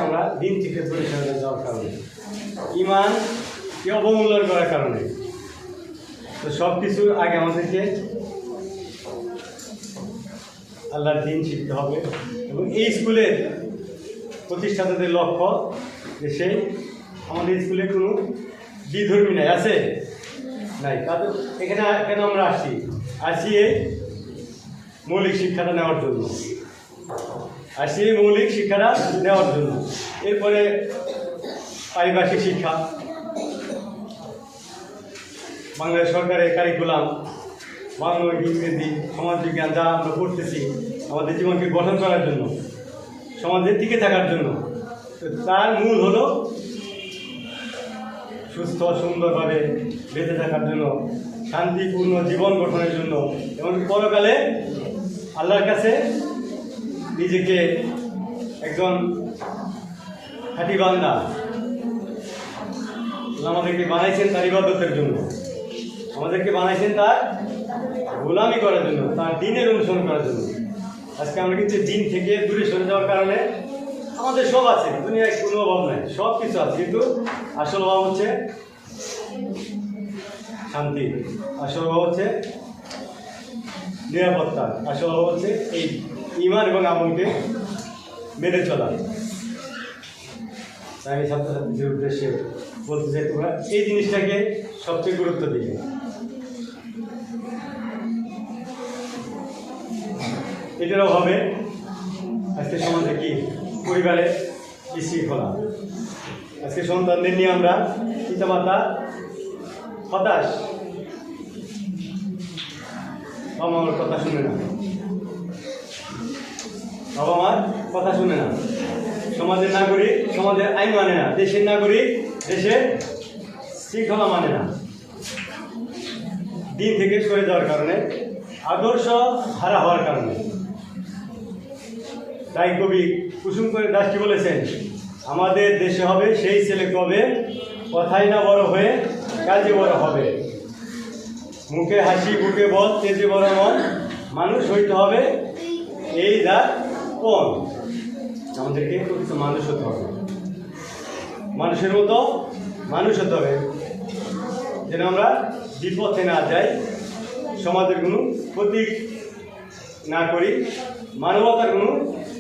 আমরা দিন থেকে পরিচালনা যাওয়ার কারণে, ঈমানকে অবমূল্যায়ন করার কারণে। তো সব কিছুর আগে আমাদেরকে আল্লাহর দিন শিখতে হবে এবং এই স্কুলের প্রতিষ্ঠাতাদের লক্ষ্য যে সেই আমাদের স্কুলে কোনো বিধর্মী নাই, আছে নাই। তাদের এখানে কেন আমরা আসি এই মৌলিক শিক্ষাটা নেওয়ার জন্য, এই মৌলিক শিক্ষাটা নেওয়ার জন্য। এরপরে পারিভাষিক শিক্ষা, বাংলাদেশ সরকারের কারিকুলাম, বাংলা, ইংরেজি, সমাজবিজ্ঞান যা আমরা পড়তেছি আমাদের জীবনকে গঠন করার জন্য, সমাজের টিকে থাকার জন্য, তার মূল হলো সুস্থ সুন্দরভাবে বেঁচে থাকার জন্য, শান্তিপূর্ণ জীবন গঠনের জন্য এবং পরকালে আল্লাহর কাছে নিজেকে একজন খাঁটি বান্দা, আল্লাহ আমাদেরকে বানাইছেন তার ইবাদতের জন্য, আমাদেরকে বানাইছেন তার গোলামি করার জন্য, তার দিনের অনুসরণ করার জন্য। আজকে আমরা কিন্তু দিন থেকে দূরে সরে যাওয়ার কারণে আমাদের সব আছে, দুনিয়ায় কোনো অভাব নাই, সব কিছু আছে, কিন্তু আসল অভাব হচ্ছে শান্তি, আসল অভাব হচ্ছে নিরাপত্তা, আসল অভাব হচ্ছে এই ঈমান এবং আমলকে মেনে চলা। তাই আমি ছাত্রছাত্রীদের উদ্দেশ্যে বলতে চাই, তোমরা এই জিনিসটাকে সবচেয়ে গুরুত্ব দিবে। এটার অভাবে আজকে সমাজে কি পরিবারে বিশৃঙ্খলা, আজকে সন্তানদের নিয়ে আমরা পিতামাতা হতাশ, বাবা মার কথা শুনে না, বাবা মার কথা শুনে না, সমাজের নাগরিক সমাজের আইন মানে না, দেশের নাগরিক দেশের শৃঙ্খলা মানে না, দিন থেকে সরে যাওয়ার কারণে, আদর্শ হারা হওয়ার কারণে। তাই কবি কুসুম করে দাস কি বলেছেন, আমাদের দেশে হবে সেই ছেলে কবে, কথাই না বড় হয়ে কাজে বড় হবে, মুখে হাসি বুকে বল তেজে বড় মন, মানুষ হইতে হবে এই যা কোন। আমাদেরকে প্রকৃত মানুষ হতে হবে, মানুষের মতো মানুষ হতে হবে, যেন আমরা বিপথে না যাই, সমাজের কোনো ক্ষতি না করি, মানবতার কোনো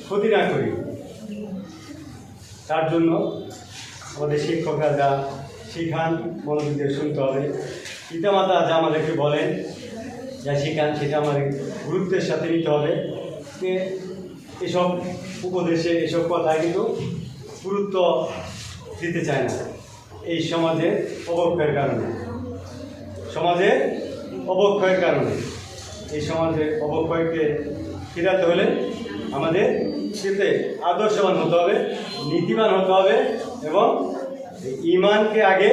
ক্ষতি না করি। তার জন্য আমাদের শিক্ষকরা যা শিখান মনোযোগ দিয়ে শুনতে হবে, পিতামাতা যা আমাদেরকে বলেন, যা শিখান সেটা আমাদের গুরুত্বের সাথে নিতে হবে। এসব উপদেশে এসব কথায় কিন্তু গুরুত্ব দিতে চায় না এই সমাজের অবক্ষয়ের কারণে, সমাজের অবক্ষয়ের কারণে। এই সমাজের অবক্ষয়কে ফেরাতে হলে আমাদের সেতে আদর্শবান হতে হবে, নীতিবান হতে হবে এবং ঈমানকে আগে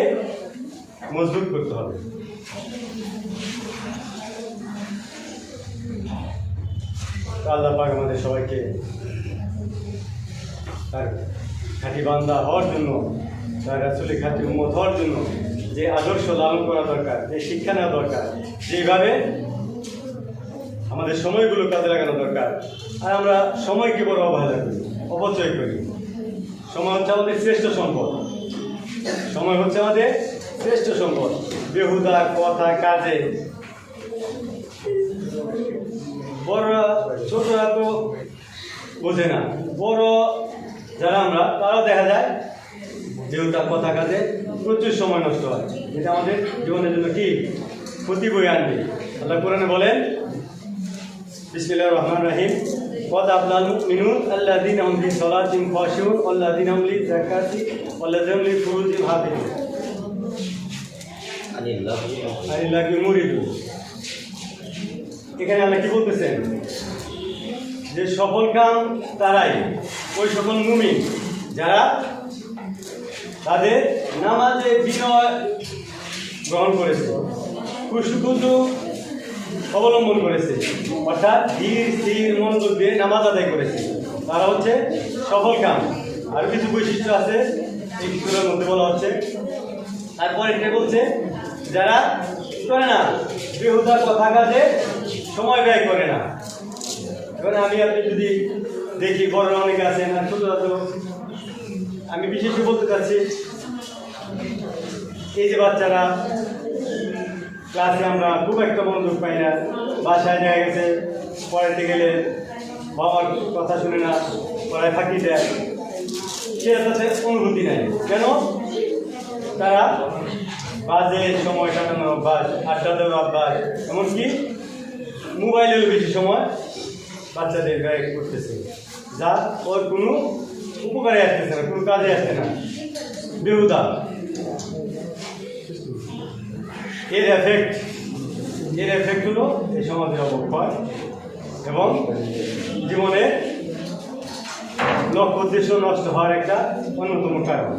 মজবুত করতে হবে। আল্লাহ পাক আমাদের সবাইকে তার খাঁটি বান্দা হওয়ার জন্য, তার রাসূলের খাঁটি উম্মত হওয়ার জন্য যে আদর্শ লালন করা দরকার, যে শিক্ষা নেওয়া দরকার, যেভাবে আমাদের সময়গুলো কাজে লাগানো দরকার। আর আমরা সময়কে বড় অবহেলা করি, অপচয় করি। সময় হচ্ছে আমাদের শ্রেষ্ঠ সম্পদ, সময় হচ্ছে আমাদের শ্রেষ্ঠ সম্পদ। বেহুদা কথা কাজে বড়রা ছোটরা তো বোঝে না, বড় যারা আমরা তারাও দেখা যায় যেহেতু কথা কাজে প্রচুর সময় নষ্ট হয়, যেটা আমাদের জীবনের জন্য কি ক্ষতি বয়ে আনবে। আল্লাহ কোরআনে বলেন, বিসমিল্লাহির রহমানির রহিম, قد أفلح المؤمنون الذين هم في صلاتهم خاشعون والذين هم للزكاة والذين هم لفروجهم حافظون عن اللغو معرضون। এখানে আল্লাহ কি বলতেছেন, যে সফল কাম তারাই, ওই সকল মুমিন যারা তাদের নামাজে বিনয় গ্রহণ করেছে, খুশু অবলম্বন করেছে, অর্থাৎ ধীর স্থির মনোযোগ দিয়ে নামাজ আদায় করেছে, তারা হচ্ছে সফল কাম। আর কিছু বৈশিষ্ট্য আছে এই কিছুর মধ্যে বলা হচ্ছে। তারপরে এটা বলছে যারা করে না, বেহুদা কথা কাজে সময় ব্যয় করে না। এবার আমি আপনি যদি দেখি বড়রা অনেকে আছেন, আর ছোটরা তো আমি বিশেষ বলতে চাচ্ছি, এই যে বাচ্চারা ক্লাসে আমরা খুব একটা মনোযোগ পাই না, বাসায় দেখা গেছে পড়াইতে গেলে বাবার কথা শুনে না, পড়ায় ফাঁকি দেয়, সে তাদের অনুভূতি নেয়। কেন? তারা বাজে সময় কাটানোর অভ্যাস, আড্ডা দেওয়ার অভ্যাস, এমনকি মোবাইলেরও বেশি সময় বাচ্চাদের ব্যয় করতেছে, যা ওর কোনো উপকারে আসতেছে না, কোনো কাজে আসছে না। বেহুদা এর এফেক্ট হলো এই সমাজের অবক্ষয় এবং জীবনের লক্ষ্য উদ্দেশ্য নষ্ট হওয়ার একটা অন্যতম কারণ।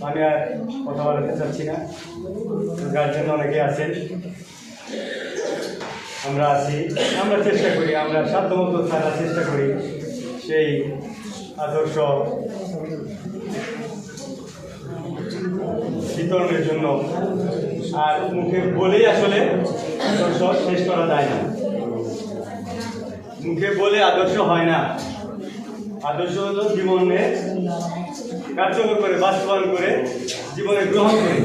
আমি আর কথা বলতে চাচ্ছি না। গার্জেন অনেকে আছেন, আমরা আছি, আমরা চেষ্টা করি, আমরা সাধ্যমতো থাকার চেষ্টা করি সেই আদর্শ বিতরণের জন্য। আর মুখে বলেই আসলে আদর্শ শেষ করা যায় না, মুখে বলে আদর্শ হয় না। আদর্শ হলো জীবনে কার্যকর করে বাস্তবায়ন করে জীবনে গ্রহণ করে।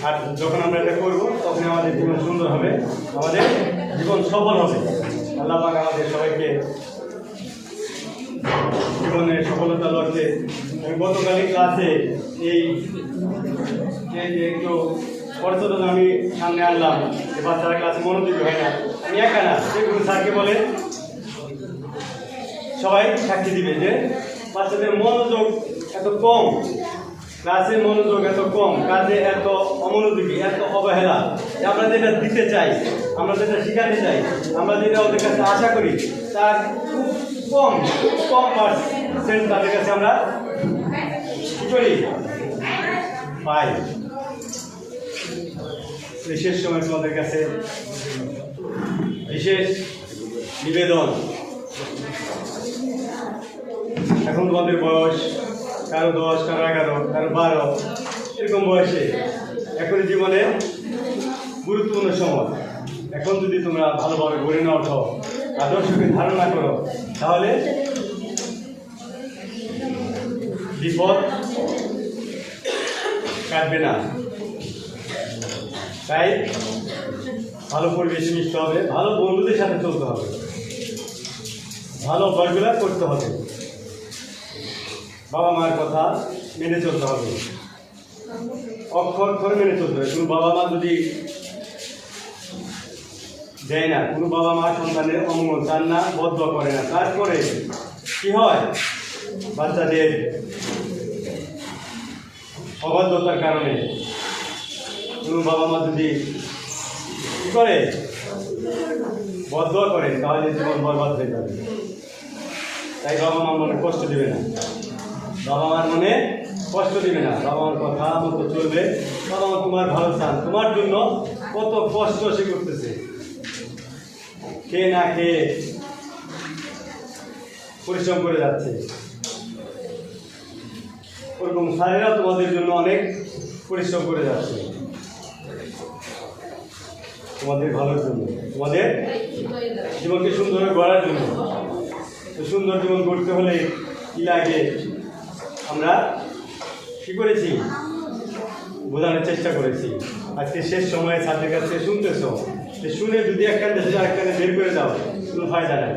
আর যখন আমরা এটা করবো তখন আমাদের জীবন সুন্দর হবে, আমাদের জীবন সফল হবে। আল্লাহ পাক আমাদের সবাইকে জীবনের সফলতা লড়তে। আমি গতকালই ক্লাসে এই যে একটু পর্যটন আমি সামনে আনলাম, যে বাচ্চারা ক্লাসে মনোযোগী হয় না, আমি একা না, সেগুলো স্যারকে বলে সবাই সাক্ষী দিবে যে বাচ্চাদের মনোযোগ এত কম, ক্লাসে মনোযোগ এত কম, কাজে এত অমনোযোগী, এত অবহেলা। আমরা যেটা দিতে চাই, আমরা যেটা শেখাতে চাই, আমরা যেটা ওদের কাছে আশা করি, তার খুব কম পার্সেন্ট তাদের কাছে আমরা কী করি পাই। বিশেষ সময় তোমাদের কাছে বিশেষ নিবেদন, এখন তোমাদের বয়স কারো 10, কারো 11, কারো 12, এরকম বয়সে এখন জীবনে গুরুত্বপূর্ণ সময়। এখন যদি তোমরা ভালোভাবে গড়ে না ওঠো, আদর্শকে ধারণা করো, তাহলে বিপদ কাটবে না। তাই ভালো পরিবেশে মিশতে হবে, ভালো বন্ধুদের সাথে চলতে হবে, ভালো অভ্যাসগুলো করতে হবে, বাবা মার কথা মেনে চলতে হবে, অক্ষর মেনে চলতে হবে। কোনো বাবা মা যদি দেয় না, কোনো বাবা মা সন্তানের অমঙ্গল চান না, বদ্ধ করে না, তারপরে কি হয়, বাচ্চাদের অবাধ্যতার কারণে কোনো বাবা মা যদি কী করে, বদ্ধ করে, তাহলে জীবন বরবাদ হয়ে যাবে। তাই বাবা মা মনে কষ্ট দেবে না, বাবা মার মনে কষ্ট দিবে না, বাবা মার কথা মতো চলবে। বাবা মা তোমার ভালো চান, তোমার জন্য কত কষ্ট সে করতেছে, খেয়ে না খেয়ে পরিশ্রম করে যাচ্ছে। ওরকম স্যারেরা তোমাদের জন্য অনেক পরিশ্রম করে যাচ্ছে, তোমাদের ভালোর জন্য, তোমাদের জীবনকে সুন্দর গড়ার জন্য। তো সুন্দর জীবন গড়তে হলে কি লাগে, আমরা কী করেছি, বোঝানোর চেষ্টা করেছি। আজকে শেষ সময়ে ছাত্রের কাছে শুনতেছ, যে শুনে যদি এক কান দেশে আরেক কানে বের করে দাও, কোনো ফায়দা নাই।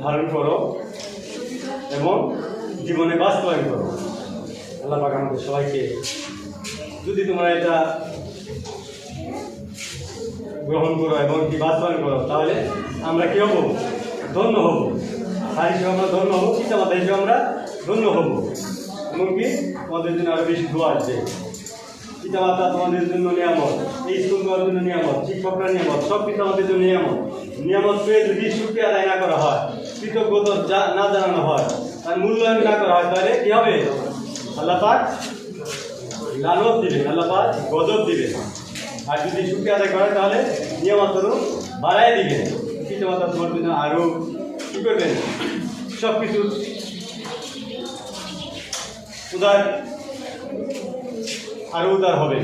ধারণ করো এবং জীবনে বাস্তবায়ন করো। আল্লাহ পাক আমাদের সবাইকে, যদি তোমরা এটা গ্রহণ করো এবং কি বাস্তবায়ন করো, তাহলে আমরা কী হব, ধন্য হব। ভাই হিসেবে আমরা ধন্য হব, পিতা মাতা হিসেবে আমরা ধন্য হব। এমনকি তোমাদের জন্য আরও বেশি দোয়া আসবে। পিতা মাতা তোমাদের জন্য নিয়ামত, এই স্কুল তোমার জন্য নিয়ামত, শিক্ষকরা নিয়ামত, সব পিতা মাতাদের জন্য নিয়ামত। নিয়ামত পেয়ে যদি শুকরিয়া আদায় না করা হয়, কৃতজ্ঞতা না জানানো হয়, তার মূল্যায়ন না করা হয়, তাহলে কী হবে, আল্লাহ পাক লানত দিবে, আল্লাহ পাক গজব দিবে। আর যদি শুকরিয়া আদায় করে তাহলে নিয়ামত বাড়াই দিবে। পিতা মাতা তোমার জন্য আরও কী করবেন, সব কিছু উদার, আরও উদার হবে,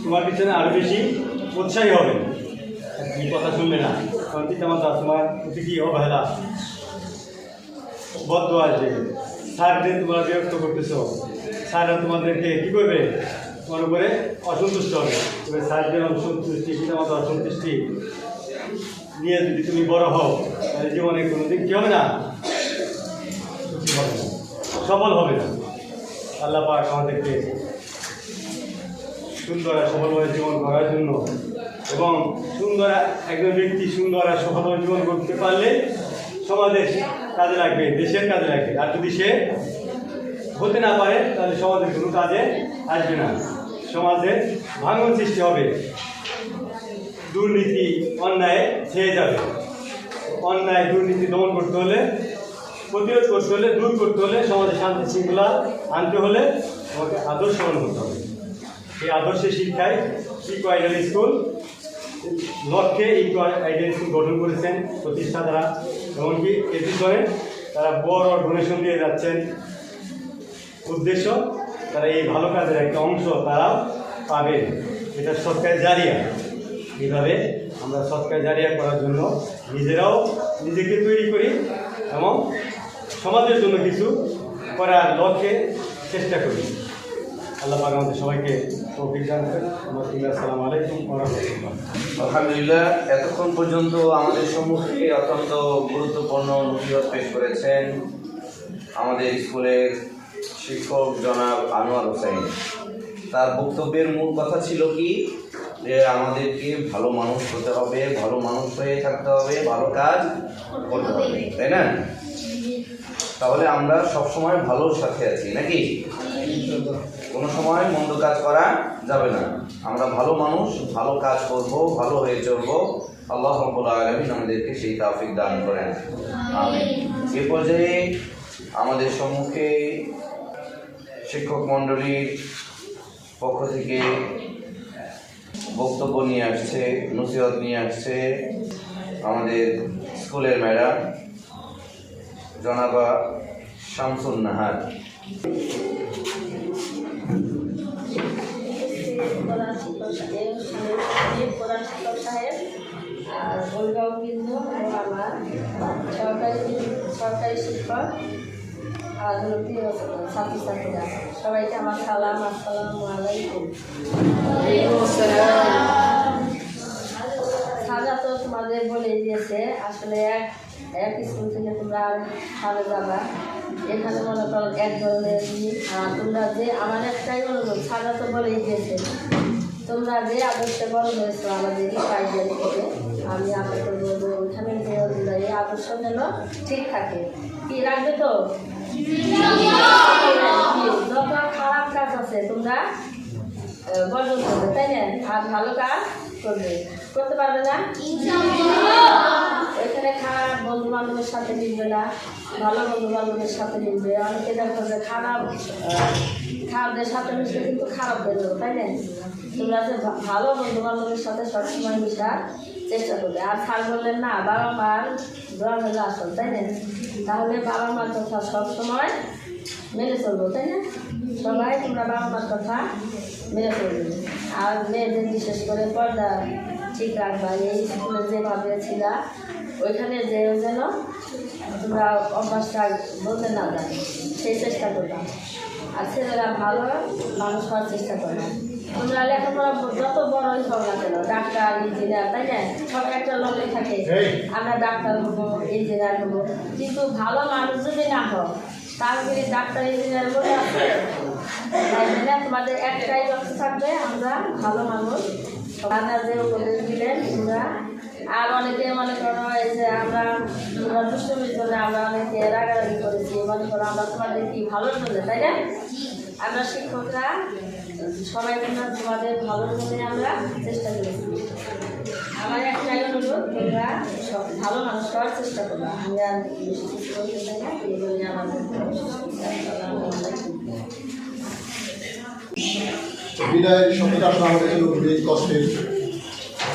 তোমার পিছনে আরও বেশি উৎসাহী হবে। এই কথা শুনবে না, কারণ পিতা মাতা তোমার প্রতি কি অবহেলা, বদ্ধ আসবে। স্যারদের তোমরা বিরক্ত করতেছ, স্যাররা তোমাদেরকে কী করবে, তোমার উপরে অসন্তুষ্ট হবে। তবে স্যারদের অসন্তুষ্টি, পিতা মাতা অসন্তুষ্টি নিয়ে যদি তুমি বড় হও, তাহলে জীবনে কোনো দিন কী হবে না, হবে না, সফল হবে না। আল্লাহ পাক আমাদেরকে সুন্দর আর সফলভাবে জীবন করার জন্য, এবং সুন্দর একজন ব্যক্তি সুন্দর আর সফলভাবে জীবন করতে পারলে সমাজের কাজে লাগবে, দেশের কাজে লাগবে। আর যদি সে হতে না পারে, তাহলে সমাজের কোনো কাজে আসবে না, সমাজে ভাঙন সৃষ্টি হবে, দুর্নীতি অন্যায় ছেয়ে যাবে। অন্যায় দুর্নীতি দমন করতে হলে, প্রতিরোধ করতে হলে, দূর করতে হলে, সমাজে শান্তি শৃঙ্খলা আনতে হলে আমাকে আদর্শ গ্রহণ করতে হবে। এই আদর্শের শিক্ষায় ইকো আইডিয়াল স্কুল লক্ষ্যে ইকো আইডিয়াল স্কুল গঠন করেছেন প্রতিষ্ঠাতারা। এমনকি এর পিছনে তারা বড় ডোনেশন দিয়ে যাচ্ছেন। উদ্দেশ্য, তারা এই ভালো কাজের একটা অংশ তারা পাবে। এটা সৎকার জারিয়া। এইভাবে আমরা সৎকার জারিয়া করার জন্য নিজেরাও নিজেকে তৈরি করি এবং সমাজের জন্য কিছু করার লক্ষ্যে চেষ্টা করি। আল্লাহ পাক আমাদের সবাইকে তৌফিক দান করেন। আসসালামু আলাইকুম ওয়া রাহমাতুল্লাহ। আলহামদুলিল্লাহ, এতক্ষণ পর্যন্ত আমাদের সম্মুখে অত্যন্ত গুরুত্বপূর্ণ নসিহত পেশ করেছেন আমাদের স্কুলের শিক্ষক জনাব আনোয়ার হোসেন। তার বক্তব্যের মূল কথা ছিল কি, যে আমাদেরকে ভালো মানুষ হতে হবে, ভালো মানুষ হয়ে থাকতে হবে, ভালো কাজ করতে হবে, তাই না? তাহলে আমরা সবসময় ভালোর সাথে আছি নাকি? কোনো সময় মন্দ কাজ করা যাবে না। আমরা ভালো মানুষ, ভালো কাজ করব, ভালো হয়ে চলবো। আল্লাহ রাব্বুল আলামিন আমাদেরকে সেই তৌফিক দান করেন, আমিন। এ পর্যায়ে আমাদের সম্মুখে শিক্ষক মণ্ডলীর পক্ষ থেকে বক্তব্য নিয়ে আসছে, নসিহত নিয়ে আসছে আমাদের স্কুলের ম্যাডাম জনাবা শামসুন নাহার। প্রধান শিক্ষক সাহেব আর অভিভাবকবৃন্দ এবং আমার সরকারি শিক্ষক আর প্রিয় ছাত্রছাত্রীরা, সবাইকে আমার সালাম। আসসালামু আলাইকুম। সাজা তো তোমাদের বলে দিয়েছে, আসলে এক স্কুল থেকে তোমরা ভালো যাবা, এখানে মনে করো এক ধরনের তোমরা যে আমার একটাই অনুরোধ, সাজা তো বলেই দিয়েছে, তোমরা যে আদর্শে বড় হয়েছো আমাদের আইডিয়াল থেকে, আমি আপনাদের বলবো ওইখানে যে অনুযায়ী আদর্শ যেন ঠিক থাকে। কি রাখবে তো? যত খারাপ কাজ আছে তোমরা বর্জন করবে, তাই না? আর ভালো কাজ করতে পারবে না। ওইখানে খারাপ বন্ধু বান্ধবের সাথে মিলবে না, ভালো বন্ধু বান্ধবের সাথে মিলবে। অনেকে দেখো যে খারাপদের সাথে মিশলে কিন্তু খারাপ বেরোবে, তাই না? তোমরা যে ভালো বন্ধু বান্ধবের সাথে সবসময় মিশার চেষ্টা করবে। আর স্যার বললেন না, বাবা মার দোয়া হলে আসল, তাই না? তাহলে বাবা মার কথা সবসময় মেনে চলবো, তাই না? সবাই তোমরা বাবা মার কথা মেনে চলবে। আর মেয়েদের বিশেষ করে পর্দা ঠিক রাখবা। এই স্কুলে যেভাবে ছিল ওইখানে যেন তোমরা অভ্যাসটা বলতে না জানো, সেই চেষ্টা করলাম। আর ছেলেরা ভালো মানুষ হওয়ার চেষ্টা করলাম। তোমরা লেখাপড়া যত বড়ই হও না কেন, ডাক্তার ইঞ্জিনিয়ার, তাই না? সব একটা লক্ষ্য থাকে, আমরা ডাক্তার হবো, ইঞ্জিনিয়ার হবো। কিন্তু ভালো মানুষ যদি না হও, তাহলে ডাক্তার ইঞ্জিনিয়ার বলে আছে, তাই না? তোমাদের একটাই লক্ষ্য থাকবে, আমরা ভালো মানুষ। আমরা যে উপদেশ দিলেন তোমরা, আর অনেকে মনে করো এই যে আমরা দুষ্টমির জন্য আমরা অনেকে রাগারাগি করেছি, মনে করো আমরা তোমাদের কি ভালোর জন্য, তাই না? আমরা শিক্ষকরা সবাই তোমাদের ভালোর জন্য আমরা চেষ্টা করেছি। আমার একটাই অনুরোধ, তোমরা সব ভালো মানুষ হওয়ার চেষ্টা করবো। আমি আর বেশি কিছু বলতে চাই না, এই বলে আমাদের বিদায় শব্দটা আসলে আমাদের জন্য খুবই কষ্টের।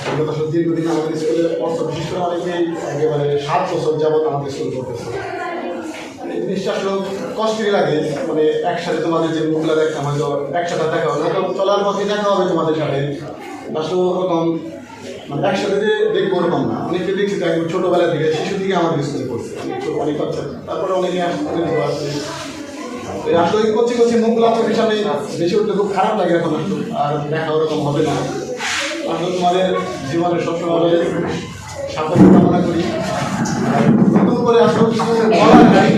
বিগত আসলে দীর্ঘদিন আমাদের স্কুলের অর্থ, বিশেষ করে অনেকেই একেবারে 7 বছর যাবত আমাদের স্কুল করতেছে। এই জিনিসটা আসলে কষ্টেরই লাগে। মানে একসাথে তোমাদের যে মুখগুলো দেখা, হয়তো একসাথে দেখা হবে, হয়তো চলার পথে দেখা হবে তোমাদের সাথে, আসলে ওরকম মানে একসাথে যে দেখবো ওরকম না। অনেকে দেখছি তো একদম ছোটোবেলা থেকে, শিশু থেকে আমাদের স্কুলে পড়ছে, অনেক বাচ্চা, তারপরে অনেকে আসলে আসলে করছি মুখগুলো আমাদের সামনে বেশি উঠলে খুব খারাপ লাগে এখন। আর দেখা ওরকম হবে না। আসলে তোমাদের জীবনের সবসময় সাফল্য কামনা করি। নতুন করে আসলে বলার নাই,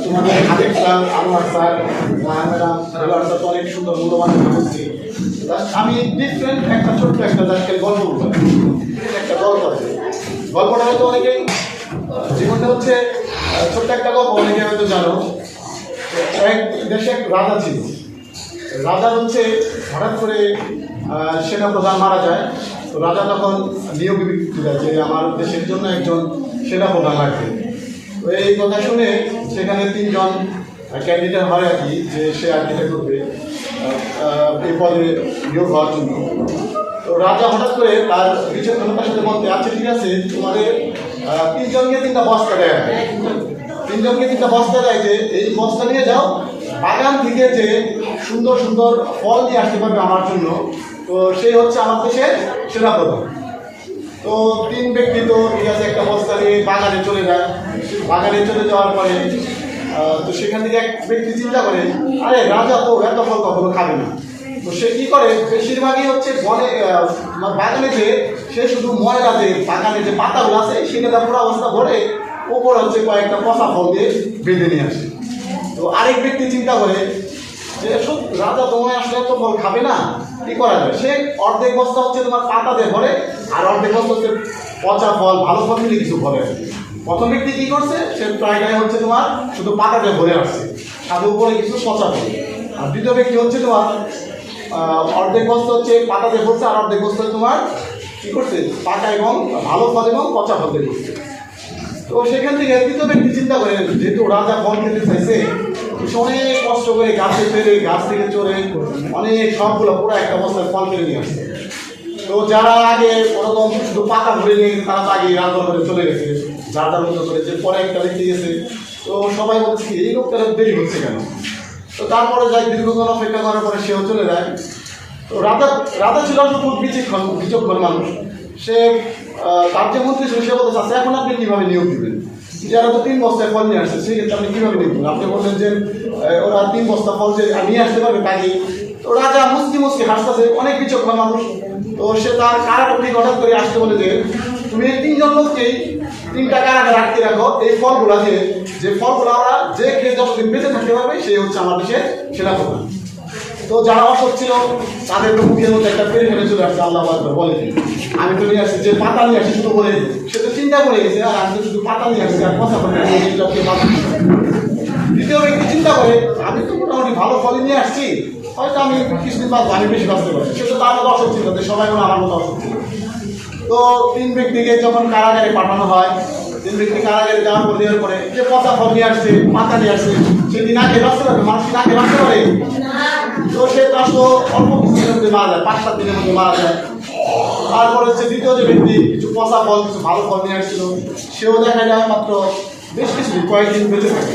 তোমাদের Habib sir, Anwar sir, madam, তো অনেক সুন্দর মূল্যবান বলছি। আমি ডিফারেন্ট একটা ছোট্ট একটা আজকের গল্প বলবো। একটা গল্প আছে, গল্পটা হয়তো অনেকেই জীবনটা হচ্ছে ছোট্ট একটা গল্প, অনেকে হয়তো জানো। এক দেশে এক রাজা ছিল। রাজা হচ্ছে হঠাৎ করে সেনাপ্রধান মারা যায়। তো রাজা তখন নিয়োগ বিজ্ঞপ্তি দেয় যে আমার দেশের জন্য একজন সেটা প্রধান লাগবে। তো এই কথা শুনে সেখানে 3 জন ক্যান্ডিডেট হয় আর কি, যে সে আর্কিটেক্ট করবে এই পদে নিয়োগ হওয়ার জন্য। তো রাজা হঠাৎ করে তার বিচক্ষণতার সাথে বলতে, আচ্ছা ঠিক আছে, তোমাদের 3 জনকে 3টা বস্তা দেয়, 3 জনকে 3টা বস্তা দেয়, যে এই বস্তা নিয়ে যাও, বাগান থেকে যে সুন্দর সুন্দর ফল নিয়ে আসতে পারবে আমার জন্য, তো সেই হচ্ছে আমার দেশের সেনাপ্রধান। তো 3 ব্যক্তি তো ঠিক আছে একটা বস্তা নিয়ে বাগানে চলে যায়। বাগানে চলে যাওয়ার পরে তো সেখান থেকে এক ব্যক্তি চিন্তা করে, আরে রাজা তো এত ফল কখনো খাবে না। তো সে কি করে, বেশিরভাগই হচ্ছে বনে বাগানে যে সে শুধু ময়লা যে বাগানে যে পাতাগুলো আছে সেটা পুরো অবস্থা ভরে উপর হচ্ছে কয়েকটা পচা ফল দিয়ে বেঁধে নিয়ে আসে। তো আরেক ব্যক্তি চিন্তা করে যে রাজা তোমার আসলে তো ফল খাবে না, কি করা যায়? সে অর্ধেক বস্তা হচ্ছে তোমার পাতা দিয়ে ভরে, আর অর্ধেক বস্তা হচ্ছে পচা ফল, ভালো ফল মিলে কিছু ভরে। প্রথম ব্যক্তি কি করছে, সে প্রায়টাই হচ্ছে তোমার শুধু পাতা দিয়ে ভরে আসছে, সাথে উপরে কিছু পচা ফল। আর দ্বিতীয় ব্যক্তি হচ্ছে তোমার অর্ধেক বস্তা হচ্ছে পাতা দিয়ে ভরছে, আর অর্ধেক বস্তা তোমার কি করছে, পাতা এবং ভালো ফল এবং পচা ফল দিয়ে করছে। তো সেখান থেকে তৃতীয় ব্যক্তি চিন্তা করে, যেহেতু রাজা ফল খেতে চাইছে, অনেক কষ্ট করে গাছে পেরে, গাছ থেকে চড়ে অনেক সবগুলো পুরো একটা বস্তায় ফল পেরে নিয়ে আসছে। তো যারা আগে ওরকম শুধু পাতা ভরে নিয়ে গেছে, তারা তো আগে রান্না করে চলে গেছে, যার মতো করে, যে পরে একটা ব্যক্তি গেছে। তো সবাই বলছে এই লোকটা দেরি হচ্ছে কেন? তো তারপরে যাই দীর্ঘক্ষণ অপেক্ষা করার পরে সেও চলে যায়। তো রাজা ছিল খুব বিচক্ষণ মানুষ। সে তার যে মন্ত্রী ছিল সে বলতে চাচ্ছে, এখন আপনি কীভাবে নিয়োগ দেবেন? যারা তো 3 বস্তায় ফল নিয়ে আসছে, সেক্ষেত্রে আপনি কীভাবে নিয়োগ দেবেন? আপনি বললেন যে ওরা 3 বস্তা ফল যে নিয়ে আসতে পারবে তাকেই। তো রাজা মুসকি হাসতেছে, অনেক বিচক্ষণ মানুষ। তো সে তার কারাপক্ষে হঠাৎ করে আসতে বলে যে, তুমি এই 3 জন লোককেই 3টা কারাগারে আটকে রাখো, এই ফলগুলো যে ফলগুলো আমরা যে খেয়ে যতদিন বেঁচে থাকতে পারবে সেই হচ্ছে আমার দেশের সেনাপ্রধান। তো যারা অসৎ ছিল তাদের তো মুখের মধ্যে একটা পেরে ফেলে চলে আসছে, আল্লাহু আকবার বলে, আমি তো নিয়ে আসছি, যে পাতা নিয়ে আসছি শুধু বলে, সে তো চিন্তা করে গেছে, আর আমি তো শুধু পাতা নিয়ে আসছি আর কথা বলে। দ্বিতীয় ব্যক্তি চিন্তা করে, আমি তো মোটামুটি ভালো ফলই নিয়ে আসছি, হয়তো আমি কিছুদিন বাঁচবো, আমি বেশি বাঁচতে পারি। সে তো তার মতো অসৎ ছিল, সবাই মনে আমার মতো অসৎ ছিল। তো 3 ব্যক্তিকে যখন কারাগারে পাঠানো হয়, 3 ব্যক্তি কারাগারে যাওয়ার পর দেওয়ার পরে যে পচা ফল নিয়ে আসছে, পাতা নিয়ে আসছে, সেদিন আগে বাঁচতে পারবে? মানুষ আগে বাঁচতে পারে? তো সে তো আসলে অল্প কিছুদিনের মধ্যে মারা যায়, 5-7 দিনের মধ্যে মারা যায়। তারপরে হচ্ছে দ্বিতীয় যে ব্যক্তি কিছু পচা ফল, কিছু ভালো ফল নিয়ে আসছিল, সেও দেখা যায় মাত্র বেশ কিছুদিন, কয়েকদিন বেঁচে থাকে।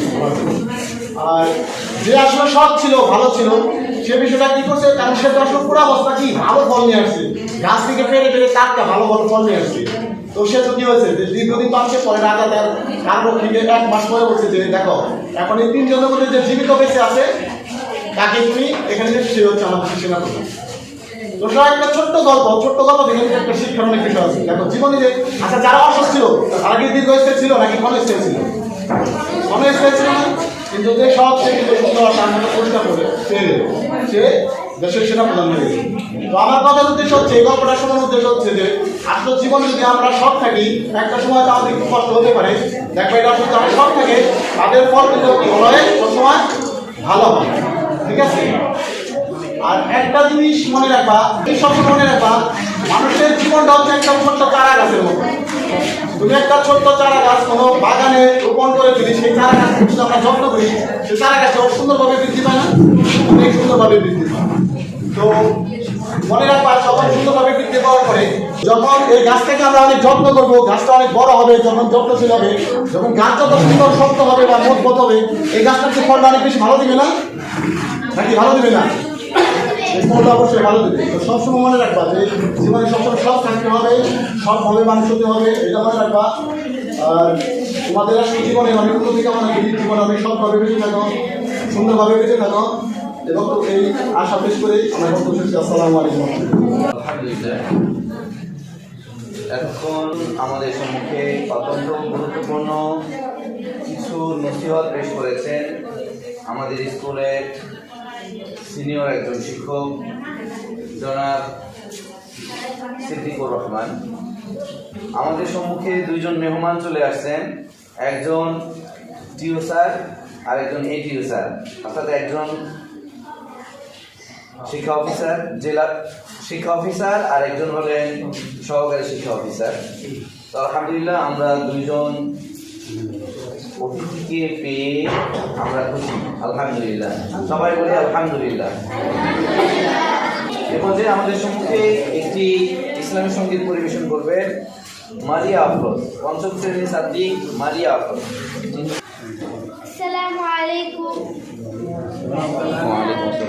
আর যে আসলে সৎ ছিল, ভালো ছিল, সে বিষয়টা কি করছে, কারণ সে তো আসলে পুরো অবস্থা কি ভালো ফল নিয়ে আসছে, গাছ থেকে পেরে টাটকা ভালো ফল নিয়ে আসছে। তো সে তো কি হয়েছে, যে দীর্ঘদিন পাচ্ছে, পরে রাজা তার কারাপক্ষীকে 1 মাস পরে বলছে যে, দেখো এখন এই 3 জনের মধ্যে যে জীবিত বেঁচে আছে তাকে তুমি এখানে, সে হচ্ছে আমাদের সেনাপ্রধান। তো একটা ছোট্ট গল্প থেকে একটা শিক্ষার অনেক বিষয় আছে। দেখো জীবনে যে আচ্ছা যারা অসুস্থ ছিল তারা কি দীর্ঘস্থায়ী ছিল নাকি ক্ষণস্থায়ী ছিল? ক্ষণস্থায়ী ছিল না, কিন্তু যে সব সে কিন্তু সুন্দর টাঙ্গাটা পরিষ্কার করে সে দেশের সেনাপ্রধান হয়ে গেছে। তো আমার কথার উদ্দেশ্য হচ্ছে, এই গল্পটা শোনার উদ্দেশ্য হচ্ছে যে আসলে জীবনে যদি আমরা সৎ থাকি, একটা সময় তো আমাদের একটু কষ্ট হতে পারে। দেখো এটা আসলে যারা সৎ থাকে তাদের ফল কিন্তু কি হয়, সবসময় ভালো হয়, ঠিক আছে? আর একটা জিনিস মনে রাখবা, এই সবসময় মনে রাখবা, মানুষের জীবনটা হচ্ছে একটা ছোট্ট চারা গাছের মতো। তুমি একটা ছোট্ট চারা গাছ কোনো বাগানে রোপণ করে যদি সেই চারা গাছ যদি আমরা যত্ন করি, সেই চারা গাছটা সুন্দরভাবে বৃদ্ধি পায় না? অনেক সুন্দরভাবে বৃদ্ধি পায়। তো মনে রাখবা, যখন সুন্দরভাবে বৃদ্ধি পাওয়ার পরে যখন এই গাছটাকে আমরা অনেক যত্ন করবো, গাছটা অনেক বড় হবে, যখন যত্নশীল হবে, যখন গাছ যত সুন্দর শক্ত হবে বা মজবুত হবে, এই গাছটার যে ফলটা অনেক বেশি ভালো দিবে না নাকি? ভালো দিবে না? এই ফলটা অবশ্যই ভালো দিবে। তো সবসময় মনে রাখবা যে জীবনে সবসময় সৎ থাকতে হবে, সৎভাবে মানুষ হতে হবে, এটা মনে রাখবা। আর তোমাদের আসলে জীবনে অনেক উন্নতি কামনা করি, জীবনে অনেক সৎভাবে বেঁচে থাকো, সুন্দরভাবে বেঁচে থাকো, এবং এই আশা পেশ করে আমার বক্তব্য শেষ। আসসালামু আলাইকুম। আলহামদুলিল্লাহ, এখন আমাদের সম্মুখে অত্যন্ত গুরুত্বপূর্ণ কিছু নসিহত পেশ করেছেন আমাদের স্কুলের সিনিয়র একজন শিক্ষক জনাব সিদ্দিকুর রহমান। আমাদের সম্মুখে 2 জন মেহমান চলে আসছেন, একজন টিও স্যার আর একজন এটিও স্যার, অর্থাৎ একজন শিক্ষা অফিসার, জেলা শিক্ষা অফিসার, আর একজন হলেন সহকারী শিক্ষা অফিসার। তো আলহামদুলিল্লাহ আমরা দুইজন অতিথিকে পেয়ে আমরা খুশি, আলহামদুলিল্লাহ। সবাই বলি আলহামদুলিল্লাহ। এ পর্যায়ে আমাদের সম্মুখে একটি ইসলামী সঙ্গীত পরিবেশন করবেন মারিয়া আফরোজ, পঞ্চম শ্রেণীর ছাত্রী মারিয়া আফরোজ। আসসালামু আলাইকুম।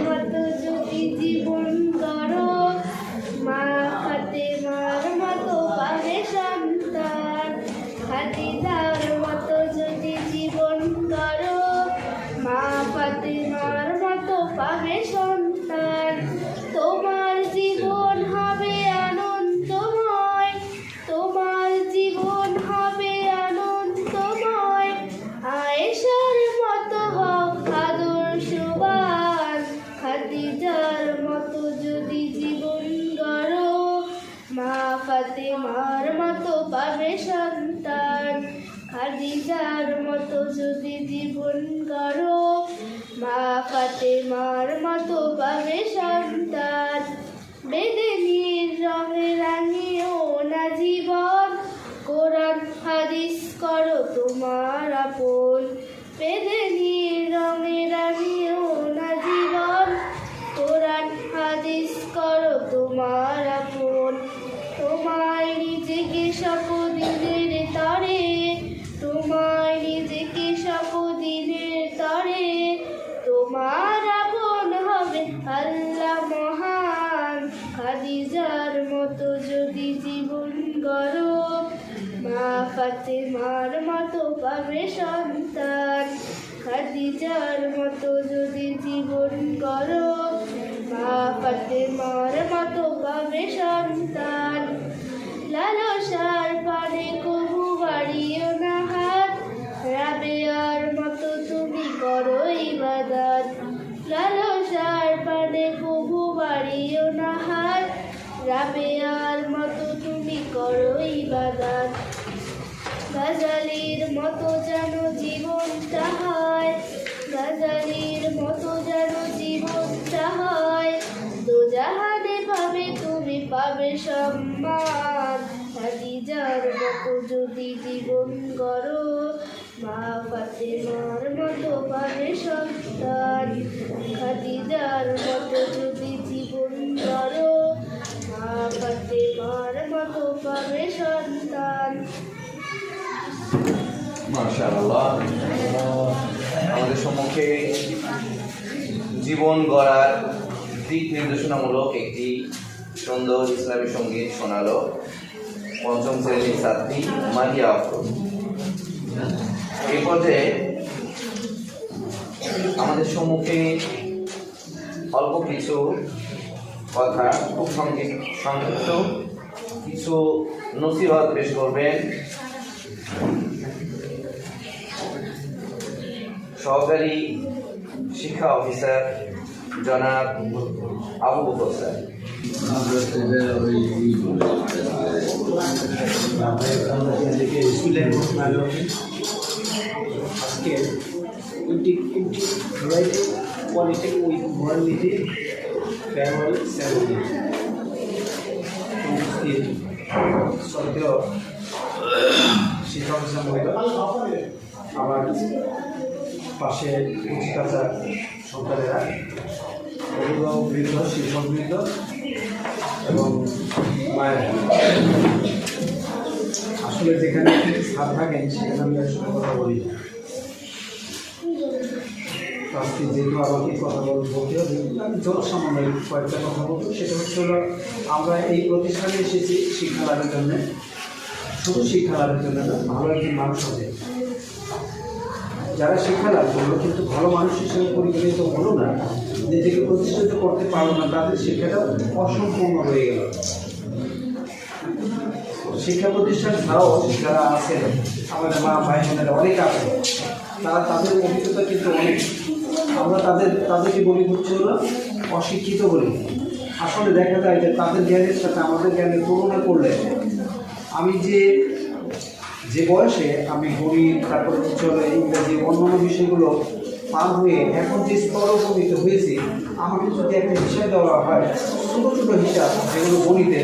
মতো যদি জীবন গড়ো, মা ফাতেমার মতো পাবে সন্তান। খাদিজার মতো যদি জীবন গড়ো, মা ফাতেমার মতো পাবে সন্তান। তোমার জীবন হবে আনন্দময়, তোমার জীবন হবে আনন্দময়। আয়েশার মতো হও আদর্শবান, খাদিজার মতো যদি জীবন গড়ো, মা ফাতেমার মতো পাবে সন্তান। খাদিজার মতো যদি জীবন গড়ো, মা ফাতেমার মতো পাবে সন্তান। বেদেনীর রঙে রাঙিও না জীবন, কোরআন হাদিস করো তোমার আপন। বেদেনীর রঙে রাঙিও না জীবন, কোরআন হাদিস করো তোমার আপন। তোমায় নিজেকে সপদিনের তরে, তোমায় নিজেকে সপদিনের তরে, তোমার আপন হবে আল্লাহ মহান। খাদিজার মতো যদি জীবন গড়ো, মা ফাতেমার মতো পাবে সন্তান। খাদিজার মতো যদি জীবন গড়ো, মা ফাতেমার মতো পাবে সন্তান। লালসার পানে কবু বাড়িও না হাত, রাবেয়ার মতো তুমি করো ইবাদত। লালসার পানে কবু বাড়িও না হাত, রাবেয়ার মতো তুমি করো ইবাদত। গাজালির মতো যেন জীবনটা হয়, গাজালির মতো যেন জীবনটা হয়। দোজাহানে পাবে তুমি পাবে সম্মান। খাদিজার মতো যদি জীবন গড়ো, মা ফাতেমার মতো পাবে সন্তান। খাদিজার মতো যদি জীবন গড়ো, মা ফাতেমার মতো পাবে সন্তান। মাশাআল্লাহ। আমাদের সম্মুখে জীবন গড়ার দিক নির্দেশনামূলক একটি সুন্দর ইসলামী সঙ্গীত শোনালো পঞ্চম শ্রেণীর ছাত্রী মারিয়া আফরোজ। এই পর্যায়ে আমাদের সম্মুখে অল্প কিছু কথা, খুব সংক্ষিপ্ত কিছু নসিহত পেশ করবেন সহকারী শিক্ষা অফিসার জনাব আবু বকর স্যার। আজকে polytech with world meeting farewell ceremony শ্রদ্ধেয় শিক্ষা অফিসার মহিলা, আমার পাশে উচিতাচা সন্তানেরা, অভিভাবকবৃন্দ, শিক্ষকবৃন্দ এবং মায়েরা, আসলে যেখানে ছাদ থাকেন সেখানে আমি আসলে কথা বলি। আজকে যেহেতু আমাকে কথা বলতে হবে, আমি সামান্য কয়েকটা কথা বলবো। সেটা হচ্ছে হলো, আমরা এই প্রতিষ্ঠানে এসেছি শিক্ষা লাভের জন্য, শুধু শিক্ষা লাভের জন্য না, ভালো একজন মানুষ হবে। যারা শিক্ষা লাভ করলো কিন্তু ভালো মানুষ হিসেবে পরিগণিত হলো না, নিজেকে প্রতিষ্ঠিত করতে পারলো না, তাদের শিক্ষাটা অসম্পূর্ণ হয়ে গেল। শিক্ষা প্রতিষ্ঠান ছাড়াও যারা আছেন, আমাদের মা ভাই বোনেরা অনেক আছে, তারা তাদের অভিজ্ঞতা কিন্তু অনেক। আমরা তাদেরকে বলি হচ্ছে হলো অশিক্ষিত বলি। আসলে দেখা যায় যে তাদের জ্ঞানের সাথে আমাদের জ্ঞানের তুলনা করলে, আমি যে বয়সে আমি গণিত, তারপরে হচ্ছে ইংরেজি, অন্যান্য বিষয়গুলো পার হয়ে এখন যে স্তর উপনীত হয়েছে, আমাকে যদি একটা হিসাব দেওয়া হয়, ছোটো ছোটো হিসাব যেগুলো গণিতে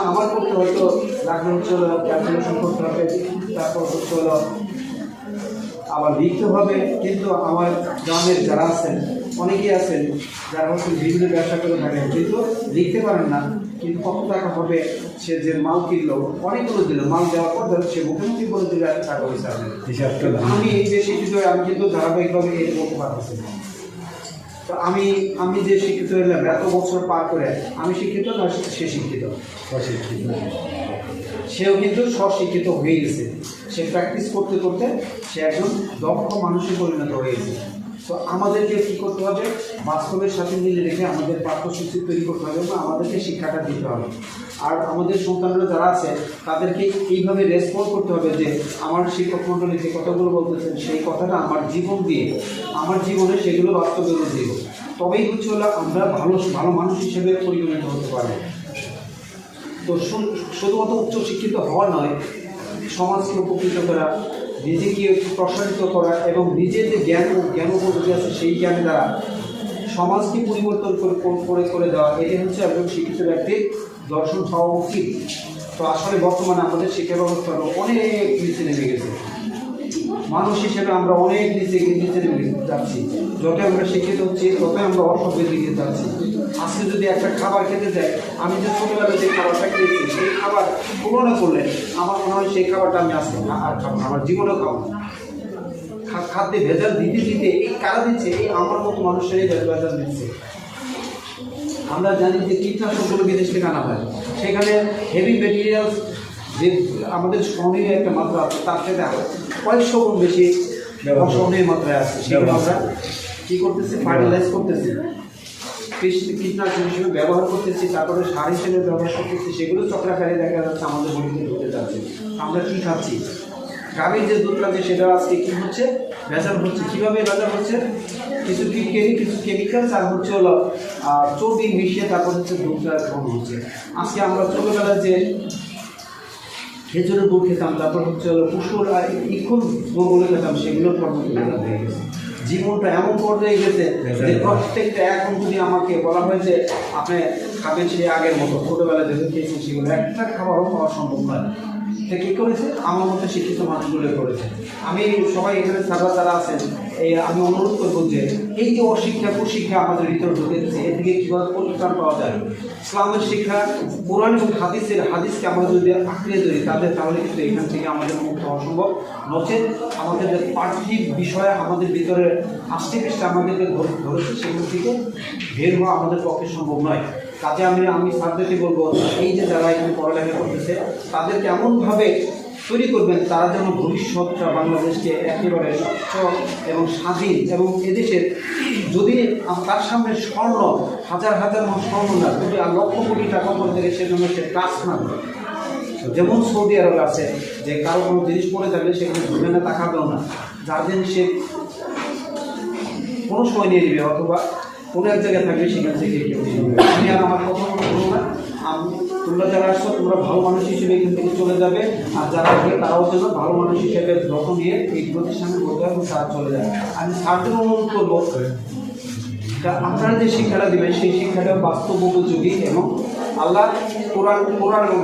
আমার করতে হয়তো লাগবে হচ্ছে হলো ক্যালকুলেশন করতে হবে, তারপর হচ্ছে হলো আবার লিখতে হবে। কিন্তু আমার গ্রামের যারা আছেন, অনেকেই আছেন যারা হচ্ছে বিভিন্ন ব্যবসা করে থাকেন, কিন্তু লিখতে পারেন না, কিন্তু কত টাকা হবে, সে যে মাল কিনলো অনেকগুলো দিল, মাল দেওয়ার পর ধরো সে মুখোমুখি করে দিলে একটা টাকা পয়সা হবে। আমি এই যে শিক্ষিত, আমি কিন্তু ধারাবাহিকভাবে এটা বলতে পারতেছি না। তো আমি যে শিক্ষিত হইলাম এত বছর পার করে, আমি শিক্ষিত না সে শিক্ষিত? সেও কিন্তু স্বশিক্ষিত হয়ে গেছে, সে প্র্যাকটিস করতে করতে সে একজন দক্ষ মানুষে পরিণত হয়ে গেছে। তো আমাদেরকে কী করতে হবে, বাস্তবের সাথে মিলে রেখে আমাদের পাঠ্যসূচি তৈরি করতে হবে এবং আমাদেরকে শিক্ষাটা দিতে হবে। আর আমাদের সন্তানরা যারা আছে তাদেরকে এইভাবে রেসপন্ড করতে হবে যে আমার শিক্ষক মণ্ডলী যে কথাগুলো বলতেছেন সেই কথাটা আমার জীবন দিয়ে, আমার জীবনে সেগুলো বাস্তবে রূপ দিব, তবেই হচ্ছে হলো আমরা ভালো মানুষ হিসেবে পরিগণিত হতে পারবো। তো শুধুমাত্র উচ্চশিক্ষিত হওয়া নয়, সমাজকে উপকৃত করা, নিজেকে প্রসারিত করা এবং নিজের যে জ্ঞান উপযোগী আছে সেই জ্ঞান দ্বারা সমাজকে পরিবর্তন করে দেওয়া, এটি হচ্ছে একজন শিক্ষিত ব্যক্তির দর্শন হওয়া উচিত। তো আসলে বর্তমানে আমাদের শিক্ষা ব্যবস্থা অনেক নিচে নেমে গেছে, মানুষ হিসেবে আমরা অনেক নিচে নেমে যাচ্ছি। যতই আমরা শিক্ষিত হচ্ছি ততই আমরা অসভ্যের দিকে যাচ্ছি। আজকে যদি একটা খাবার খেতে যাই, আমি যে ছোটোবেলায় যে খাবারটা খেয়েছি সেই খাবার তুলনা করলে আমার মনে হয় সেই খাবারটা আমি আজকে আর খাবো না, আমার জীবনেও খাবো না। খাদ্যে ভেজাল দিতে দিতে এই কারা দিচ্ছে, এই আমার মতো মানুষেরই ভেজাল দিচ্ছে। আমরা জানি যে কীটনাশকগুলো বিদেশ থেকে আনা হয়, সেখানে হেভি মেটেরিয়ালস যে আমাদের শরীরে একটা মাত্রা আছে তার থেকে কয়েকশো গুণ বেশি অসহনীয় মাত্রায় আছে, সেগুলো আমরা কী করতেছি, ফার্টিলাইজ করতেছি, কীটনাশক হিসেবে ব্যবহার করতেছি, তারপরে সার হিসেবে ব্যবহার করতেছি, সেগুলো চক্রাকারে দেখা যাচ্ছে আমাদের বডিতে ঢুকে যাচ্ছে। আমরা কী খাচ্ছি, গাভীর যে দুধ আছে সেটা আজকে কী হচ্ছে, ভেজাল হচ্ছে। কীভাবে ভেজাল হচ্ছে, কিছু কিছু কেমিক্যাল আর হচ্ছে হলো চর্বি মিশিয়ে তারপর হচ্ছে দুধটা গ্রহণ হচ্ছে। আজকে আমরা ছোটোবেলায় যে খেজুরের গুড় খেতাম, তারপর হচ্ছে হলো পুষ্কর আর ইক্ষুর গুড়গুলো খেতাম, সেগুলোর পর্যন্ত ভেজাল হয়ে গেছে। জীবনটা এমন পর্যায়ে গেছে যে প্রত্যেকটা এখন যদি আমাকে বলা হয় যে আপনি খাবেন সেই আগের মতো ছোটোবেলায় যেগুলো খেয়েছেন সেগুলো একটা খাবারও খাওয়া সম্ভব নয়। সে কী করেছে, আমার মতো শিক্ষিত মানুষগুলো করেছে। আমি সবাই এখানে সারা যারা আছেন, আমি অনুরোধ করবো যে এই যে অশিক্ষা কুশিক্ষা আমাদের ভিতরে ঢুকেছে, এ থেকে কীভাবে পরিত্রাণ পাওয়া যায়। ইসলামের শিক্ষা, কোরআন এবং হাদিসকে আমরা যদি আঁকড়ে ধরি তাহলে কিন্তু এখান থেকে আমাদের মুক্ত হওয়া সম্ভব। নচেত আমাদের যে পার্থিব বিষয়ে আমাদের ভিতরে আষ্টে পৃষ্ঠে আমাদেরকে ধরেছে, সেগুলো থেকে বের হওয়া আমাদের পক্ষে সম্ভব নয়। কাজে আমি স্যারদেরকে বলবো, এই যে যারা এখানে পড়ালেখা করতেছে তাদেরকে এমনভাবে তৈরি করবেন তারা যেন ভবিষ্যৎটা বাংলাদেশকে একেবারে স্বচ্ছ এবং স্বাধীন, এবং এদেশের যদি তার সামনে স্বর্ণ হাজার হাজার স্বর্ণ না, যদি আর লক্ষ কোটি টাকা করে থাকে সেজন্য সে কাজ না করে। যেমন সৌদি আরব আছে যে কারো কোনো জিনিস পড়ে থাকলে সেখানে ধরবে না, তাকাবেও না, যার জিনিস সে কোনো সময় নিয়ে নেবে, অথবা কোনো এক জায়গায় থাকবে সেখান থেকে কেউ নেবে। আমি আর আমার কথা বলবো না, তোমরা যারা আসছো তোমরা ভালো মানুষ হিসেবে এখান থেকে চলে যাবে, আর যারা আসবে তারাও যেন ভালো মানুষ হিসেবে যত্ন নিয়ে এই প্রতিষ্ঠানে ভর্তি এবং তারা চলে যায়। আমি স্যারদের অনুরোধ করবো আপনারা যে শিক্ষাটা দেবেন সেই শিক্ষাটা বাস্তব উপযোগী এবং আল্লাহ কোরআন এবং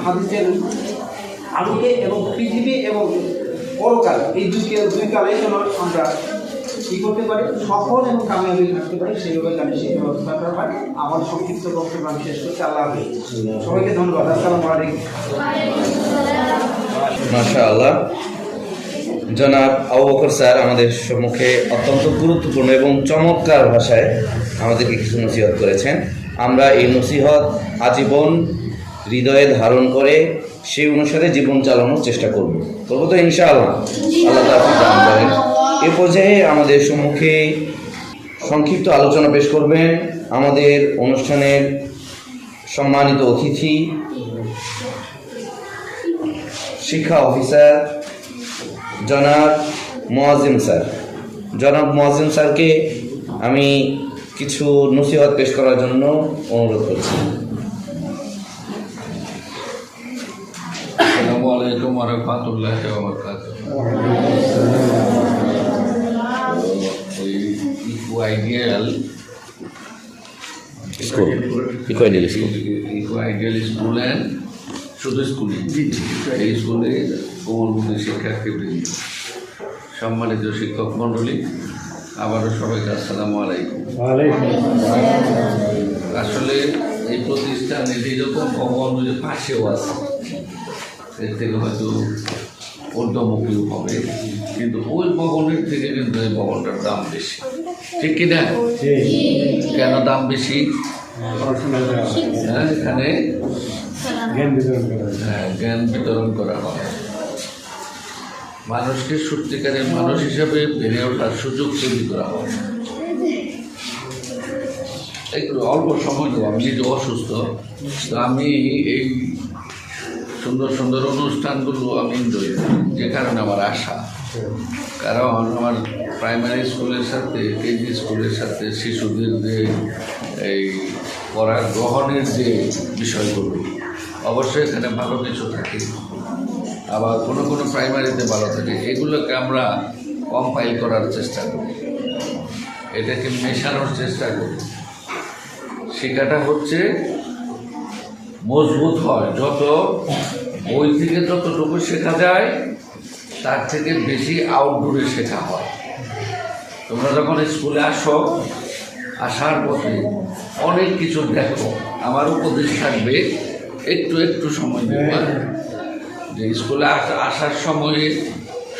হাদিসের আলোকে এবং পৃথিবী এবং পরকাল এই দুই কালে যেন আমরা কী করতে পারি, সফল এবং কামিয়াবি থাকতে পারি, সেইভাবে জানি শিক্ষা ব্যবস্থা করা হয়। আমার সংক্ষিপ্ত বক্তব্য আমি শেষ করছি। আল্লাহ হাফেজ, সবাইকে ধন্যবাদ। আসসালামু আলাইকুম। মাশাআল্লাহ, জনাব আবু বকর স্যার আমাদের সম্মুখে অত্যন্ত গুরুত্বপূর্ণ এবং চমৎকার ভাষায় আমাদেরকে কিছু নসিহত করেছেন। আমরা এই নসিহত আজীবন হৃদয়ে ধারণ করে সেই অনুসারে জীবন চালানোর চেষ্টা করব তো ইনশাআল্লাহ। আল্লাহ তাআলা দান করেন। এ পর্যায়ে আমাদের সম্মুখে সংক্ষিপ্ত আলোচনা পেশ করবেন আমাদের অনুষ্ঠানের সম্মানিত অতিথি, শিক্ষা অফিসার জনাব মুয়াজ্জিম স্যার। জনাব মুয়াজ্জিম স্যারকে আমি কিছু নসিহত পেশ করার জন্য অনুরোধ করছি। আসসালামু আলাইকুম ওয়া রাহমাতুল্লাহি ওয়া বারাকাতুহু। ইকুয়াইডিয়াল স্কুল অ্যান্ড শুধু স্কুলে এই স্কুলে কোমলমতি শিক্ষার্থীবৃন্দ, সম্মানিত শিক্ষক মণ্ডলী, আবারও সবাইকে আসসালামু আলাইকুম। আসলে এই প্রতিষ্ঠানে যেরকম ভবন যে পাশেও আছে, এর থেকে হয়তো ঊর্ধ্বমুখী হবে, কিন্তু ওই ভবনের থেকে কিন্তু এই ভবনটার দাম বেশি, ঠিক কিনা? কেন দাম বেশি? এখানে জ্ঞান বিতরণ করা হয়, মানুষকে সত্যিকারের মানুষ হিসাবে বেড়ে ওঠার সুযোগ তৈরি করা হয়। একটু অল্প সময় দেবো, আমি নিজে অসুস্থ, তো আমি এই সুন্দর সুন্দর অনুষ্ঠানগুলো আমি এনজয় করি, যে কারণে আমার আশা। কারণ আমার প্রাইমারি স্কুলের সাথে কেজি স্কুলের সাথে শিশুদের যে এই পড়া গ্রহণের যে বিষয়গুলো, অবশ্যই এখানে ভালো কিছু থাকে, আবার কোনো কোনো প্রাইমারিতে ভালো থাকে, এগুলোকে আমরা কম্পাইল করার চেষ্টা করি, এটাকে মেশানোর চেষ্টা করি। শেখাটা হচ্ছে মজবুত হয়, যত বই থেকে যতটুকু শেখা যায় তার থেকে বেশি আউটডোরে শেখা হয়। তোমরা যখন স্কুলে আসো, আসার পথে অনেক কিছু দেখো, আমার উপদেশ থাকবে একটু একটু সময় দেবে, যে স্কুলে আসার সময়ে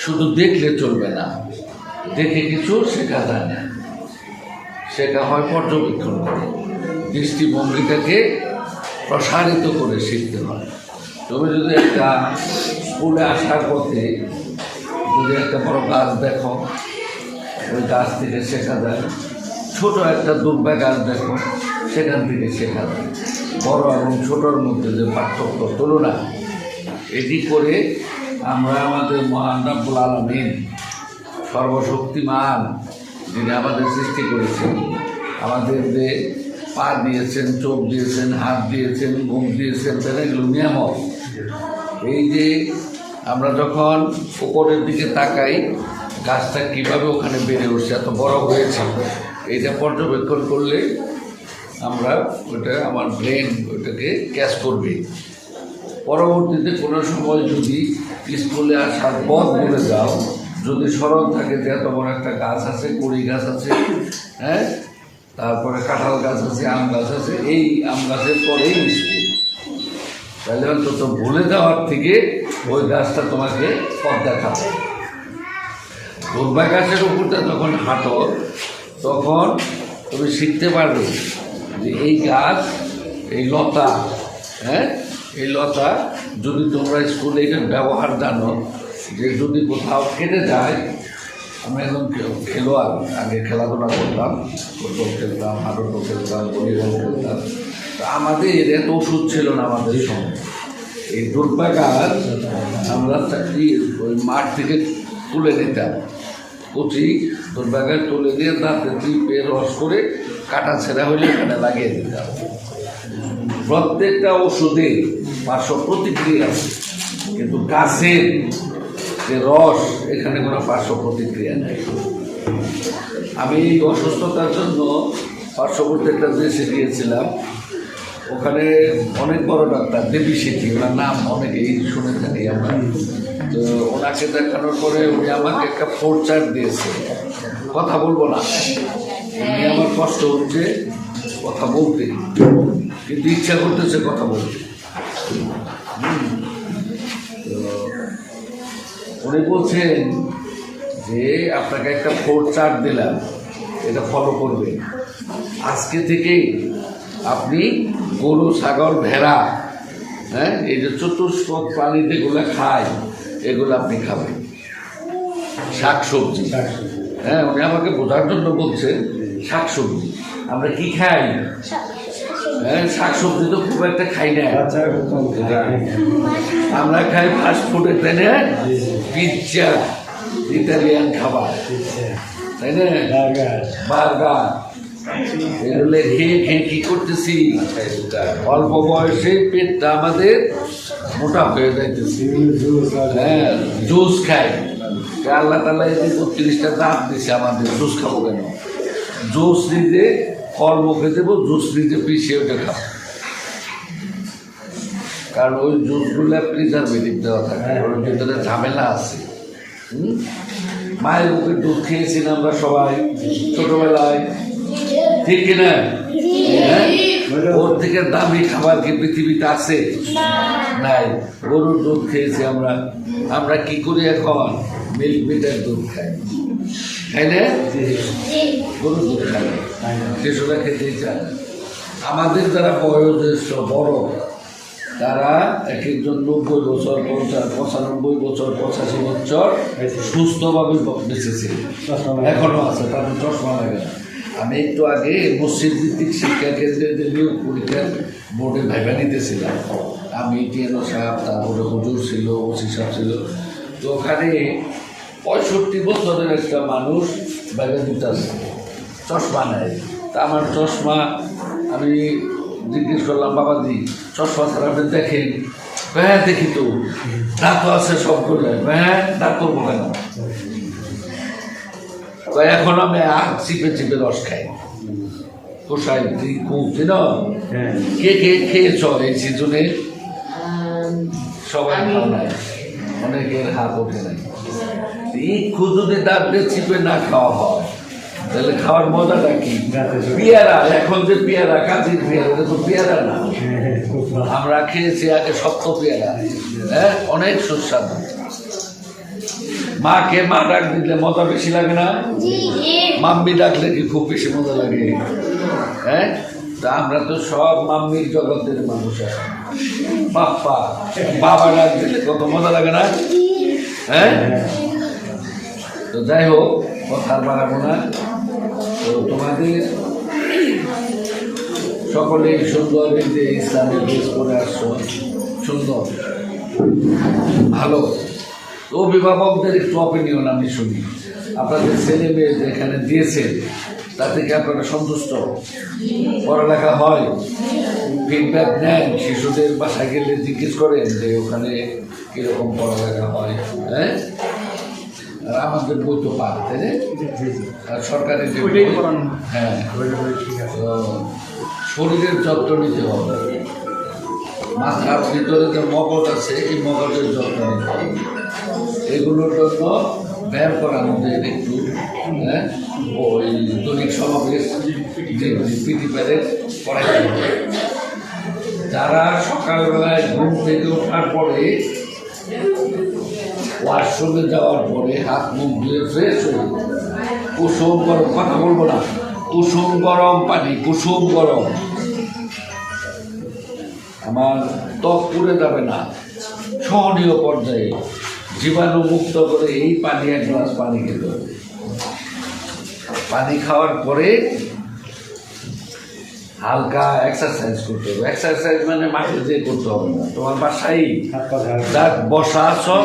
শুধু দেখলে চলবে না, দেখে কিছু শেখা যায় না, শেখা হয় পর্যবেক্ষণ করে, দৃষ্টিভঙ্গিটাকে প্রসারিত করে শিখতে হয়। তুমি যদি একটা স্কুলে আসার পথে যদি একটা বড় গাছ দেখো, ওই গাছ থেকে শেখা যায়, ছোট একটা দুর্বা গাছ দেখো, সেখান থেকে শেখা যায়, বড় এবং ছোটোর মধ্যে যে পার্থক্য, তুলনা, এটি করে আমরা আমাদের মহান রব্বুল আলামিন, সর্বশক্তিমান যিনি আমাদের সৃষ্টি করেছেন, আমাদের যে পা দিয়েছেন, চোখ দিয়েছেন, হাত দিয়েছেন, মুখ দিয়েছেন, তাহলে এগুলো নিয়ামত। এই যে আমরা যখন উপরের দিকে তাকাই, গাছটা কীভাবে ওখানে বেড়ে উঠছে, এত বড় হয়েছে, এইটা পর্যবেক্ষণ করলে আমরা ওটা, আমার ব্রেন ওটাকে ক্যাচ করবে। পরবর্তীতে কোনো সময় যদি স্কুলে আসার পথ ভুলে যাও, যদি স্মরণ থাকে যে এত বড় একটা গাছ আছে, কুড়ি গাছ আছে, হ্যাঁ, তারপরে কাঁঠাল গাছ আছে, আম গাছ আছে, এই আম গাছের পরেই স্কুল, তাহলে অন্তত ভুলে যাওয়ার থেকে ওই গাছটা তোমাকে পথ দেখাবে। দুর্বা গাছের উপরটা যখন হাঁটো, তখন তুমি শিখতে পারবে যে এই গাছ, এই লতা, হ্যাঁ, এই লতা যদি তোমরা স্কুলে এটার ব্যবহার জানো, যে যদি কোথাও কেটে যায়, আমি একদম খেলোয়াড়, আগে খেলাধুলা করতাম, ফুটবল খেলতাম, হাডুডু খেলতাম, ভলিবল খেলতাম, তো আমাদের এত ওষুধ ছিল না আমাদের সময়। এই দুর্বা গাছ আমরা ওই মাঠ থেকে তুলে নিতাম, কচি দুর্বা গাছ তুলে দিয়ে দাঁতে টিপে রস করে কাটা ছেঁড়া হইলে এখানে লাগিয়ে দিতাম। প্রত্যেকটা ওষুধে পার্শ্ব প্রতিক্রিয়া আছে, কিন্তু গাছের যে রস, এখানে কোনো পার্শ্ব প্রতিক্রিয়া নেই। আমি এই অসুস্থতার জন্য পার্শ্ববর্তী একটা দেশে গিয়েছিলাম, ওখানে অনেক বড় ডাক্তার দেবী সেটি, ওনার নাম অনেকেই শুনে থাকি আমরা। তো ওনাকে দেখানোর পরে উনি আমাকে একটা ফোরচার দিয়েছে, কথা বলবো না, উনি আমার কষ্ট হচ্ছে কথা বলতে, কিন্তু ইচ্ছা করতেছে কথা বলতে। তো উনি বলছেন যে আপনাকে একটা ফোরচার দিলাম, এটা ফলো করবেন, আজকে থেকেই আপনি গরু, ছাগল, ভেড়া, হ্যাঁ, এই যে চতুষ্পদ প্রাণী যেগুলো খায়, এগুলো আপনি খাবেন, শাকসবজি, হ্যাঁ, উনি আমাকে বোঝার জন্য বলছেন শাকসবজি। আমরা কি খাই? হ্যাঁ, শাকসবজি তো খুব একটা খাই না, আমরা খাই ফাস্ট ফুডের, তাই না, পিৎজা, ইতালিয়ান খাবার, তাই না, বার্গার, এগুলো খেয়ে খেয়ে কি করতেছি, অল্প বয়সে পেটটা আমাদের মোটা হয়ে যাইতেছে। হ্যাঁ, জুস খাই, আল্লাহ তাআলা এই 32টা দাঁত দিছে আমাদের, জুস খাবো কেন? জুস নিজে ফল মুখে দেবো, জুস নিজে পিছিয়ে ওটা খাবো, কারণ ওই জুসগুলো প্রিজারভেটিভ দেওয়া থাকে, ওর ভিতরে ঝামেলা আছে। মায়ের মুখে দুধ খেয়েছি না আমরা সবাই ছোটবেলায়, ঠিক কিনা? হ্যাঁ? ওর থেকে দামি খাবার কি পৃথিবীতে আছে? নাই। গরুর দুধ খেয়েছি আমরা। আমরা কি করি এখন? মিল্ক মিটের দুধ খাই, তাই না? গরুর দুধ খাই, শিশুরা খেতেই চায়। আমাদের যারা বয়োজ্যেষ্ঠ বড়, তারা এক একজন 90 বছর, 95 বছর, 85 বছর সুস্থভাবে বেঁচেছে, এখনো আছে, তাদের চশমা লাগে না। আমি একটু আগে মসজিদ ভিত্তিক শিক্ষা কেন্দ্রের যে নিয়োগ পরীক্ষার বোর্ডে ভাইবা নিতেছিলাম, আমি টিএনও সাহেব, তারপরে হুজুর ছিল, ওসি সাহেব ছিল, তো ওখানে 65 বছরের একটা মানুষ ভাইবা দিতে আসছে, চশমা নেয়। তা আমার চশমা, আমি জিজ্ঞেস করলাম, বাবাজি চশমা ছাড়া আপনি দেখেন? হ্যাঁ দেখি তো, দাঁত আছে সবগুলো। হ্যাঁ, দাঁত করবো কেন? এখন আমি আখ চিপে চিপে রস খাই, কোষাই খুব, না? কে কে খেয়েছ এই সিজনে? সবাই খাও নাই, অনেকের হাত ওঠে নাই। একটু যদি দাঁত দিয়ে চিপে না খাওয়া হয়, তাহলে খাওয়ার মজাটা কি? পেয়ারা, এখন যে পেয়ারা, কাজির পেয়ারা, এটা তো পেয়ারা না। আমরা খেয়েছি আগে শক্ত পেয়ারা, হ্যাঁ, অনেক সুস্বাদু। মাকে মা ডাক দিলে মজা বেশি লাগে না? মাম্মি ডাকলে কি খুব বেশি মজা লাগে? হ্যাঁ, তা আমরা তো সব মাম্মির জগতের মানুষ এখন। বাপ্পা, বাবা ডাক দিলে কত মজা লাগে না? হ্যাঁ, তো যাই হোক, কথা আর বাড়াবো না। তো তোমাদের সকলেই সুন্দর যে ইসলামের ড্রেস করে আসছো, সুন্দর, ভালো। অভিভাবকদের একটু অপিনিয়ন আমি শুনি, আপনাদের ছেলে মেয়ে যেখানে দিয়েছেন তাতে কি আপনারা সন্তুষ্ট? পড়ালেখা হয়? ফিডব্যাক নেন? শিশুদের বাসায় গেলে জিজ্ঞেস করেন যে ওখানে কীরকম পড়ালেখা হয়? হ্যাঁ, আর আমাদের বই তো পান, তাই না? আর সরকারের যে হ্যাঁ, শরীরের যত্ন নিতে হবে, মাথার ভিতরে যে মগজ আছে এই মগজের যত্ন নিতে হবে, এগুলোর জন্য ব্যায়াম করানোদের একটু, হ্যাঁ, ওই দৈনিক সমাবেশ পিটি প্যারেড করাইতে হবে। যারা সকালবেলায় ঘুম থেকে ওঠার পরে, ওয়াশরুমে যাওয়ার পরে হাত মুখ ধুয়ে ফ্রেশ হয়ে কুসুম গরম, কথা বলবো না, কুসুম গরম পানি, কুসুম গরম, আমার ত্বক পুড়ে যাবে না, সহনীয় পর্যায়ে জীবাণু মুক্ত করে এই পানি, 1 গ্লাস পানি খেতে হবে। পানি খাওয়ার পরে হালকা এক্সারসাইজ করতে হবে। এক্সারসাইজ মানে মাঠে যেয়ে করতে হবে না, তোমার বাসায় যাক বসা আছো,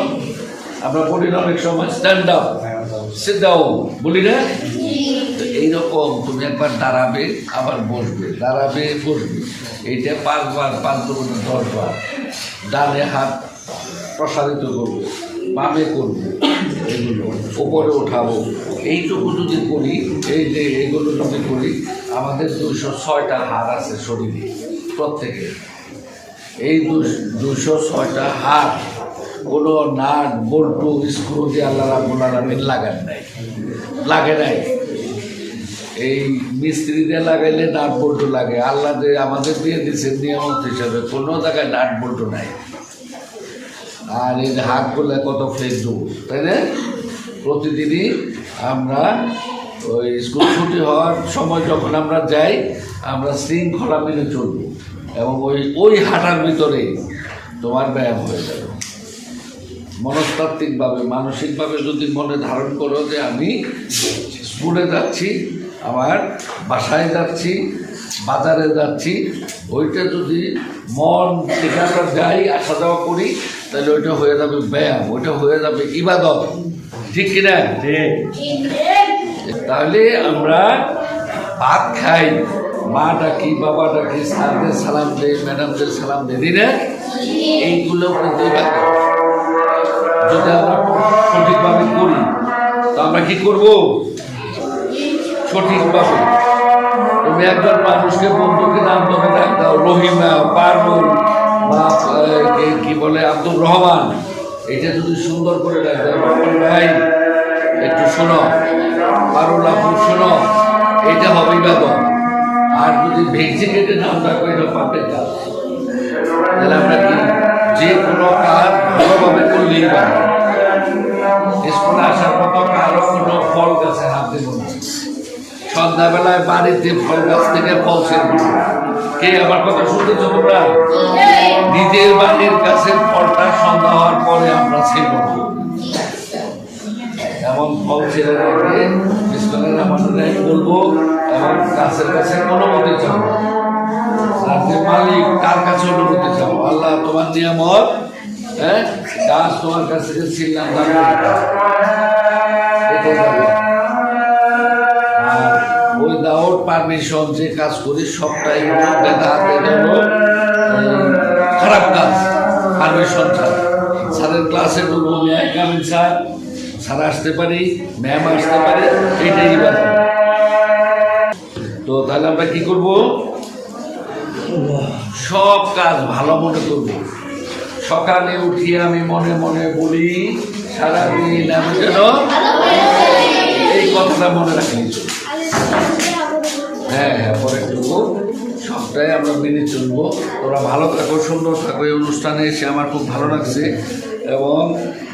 আমরা বলি না অনেক সময় স্ট্যান্ড আপ, সিট ডাউন বলি না? এইরকম তুমি একবার দাঁড়াবে, আবার বসবে, দাঁড়াবে, বসবে, এইটা 5 বার, 5 × 10 বার। ডানে হাত প্রসারিত করবে, বামে করবে, এগুলো উপরে ওঠাবো, এইটুকু যদি করি, এই যে এগুলো যদি করি, আমাদের 206টা হাড় আছে শরীরে প্রত্যেকের। এই 206টা হাড় কোনো নাট বল্টু স্ক্রু দিয়ে আল্লাহ রাব্বুল আলামিন লাগান নাই, লাগে নাই। এই মিস্ত্রি দিয়ে লাগাইলে নাট বল্টু লাগে, আল্লাহ যে আমাদের দিয়ে দিচ্ছেন নিয়ামত হিসাবে, কোনো জায়গায় নাট বল্টু নাই। আর এই যে হাতগুলো কত ফ্লেক্সিবল, তাই না? প্রতিদিনই আমরা ওই স্কুল ছুটি হওয়ার সময় যখন আমরা যাই, আমরা শৃঙ্খলা মেনে চলব, এবং ওই হাঁটার ভিতরে তোমার ব্যায়াম হয়ে যাবে। মনস্তাত্ত্বিকভাবে, মানসিকভাবে যদি মনে ধারণ করো যে আমি স্কুলে যাচ্ছি, আমার বাসায় যাচ্ছি, বাজারে যাচ্ছি, ওইটা যদি মন থেকে আমরা যাই, আসা যাওয়া করি, তাহলে ওইটা হয়ে যাবে ব্যায়াম, ওইটা হয়ে যাবে ইবাদত, ঠিক কিনা? তাহলে আমরা ভাত খাই, মা ডাকি, বাবা ডাকি, স্যারদের সালাম দেই, ম্যাডামদের সালাম দিই না? এইগুলো কিন্তু ইবাদত। যদি আমরা সঠিকভাবে করি, তো আমরা কি করবো? সঠিকভাবে। তুমি একজন মানুষকে বন্ধুকে নাম ধরে ডাক দাও, রহিমা, পারুল বা কি বলে আব্দুর রহমান, এটা যদি সুন্দর করে ডাক দাও, রহমান ভাই একটু শোনো, পারুল আপু শোনো, এটা হবে ইবাদত। আর যদি ভেঙচি কেটে নাম ডাকো, এটা পাপের কাজ। তাহলে আমরা কি যে কোনো কাজ ভালোভাবে করলেই পাবো। স্কুলে আসার মতো কারো কোনো ফল গাছে হাত দেব না। সন্ধ্যাবেলায় বাড়িতে ফল গাছ থেকে ফল ছিঁড়ব। কে আমার কথা শুনতেছ তোমরা? নিজের বাড়ির গাছের ফলটা সন্ধ্যা হওয়ার পরে আমরা ছিঁড়ব না। এমন ফল ছেড়ে রেখে বিসমিল্লাহির রহমানির রহিম বলবো এবং গাছের কাছে অনুমতি চাবো। আর যে মালিক তার কাছে অনুমতি চাবো, আল্লাহ তোমার নিয়ামত, হ্যাঁ গাছ তোমার কাছ থেকে ছিনলাম, উইদাউট পারমিশন যে কাজ করি সবটাই হলো বেদাত, এটা হলো খারাপ কাজ। পারমিশন ছাড়া স্যারের ক্লাসে বলবো ম্যাম কামিং স্যার, স্যার আসতে পারি, ম্যাম আসতে পারে, এটাই ব্যাপার। তো তাহলে আমরা কি করব? সব কাজ ভালো মনে করব। সকালে উঠিয়ে আমি মনে মনে বলি সারাদিন আমি যেন এই কথাটা মনে রাখি। হ্যাঁ হ্যাঁ, পরে করবো, সবটাই আমরা মেনে চলবো। তোরা ভালো থাকো, সুন্দর থাকো। এই অনুষ্ঠানে এসে আমার খুব ভালো লাগছে। এবং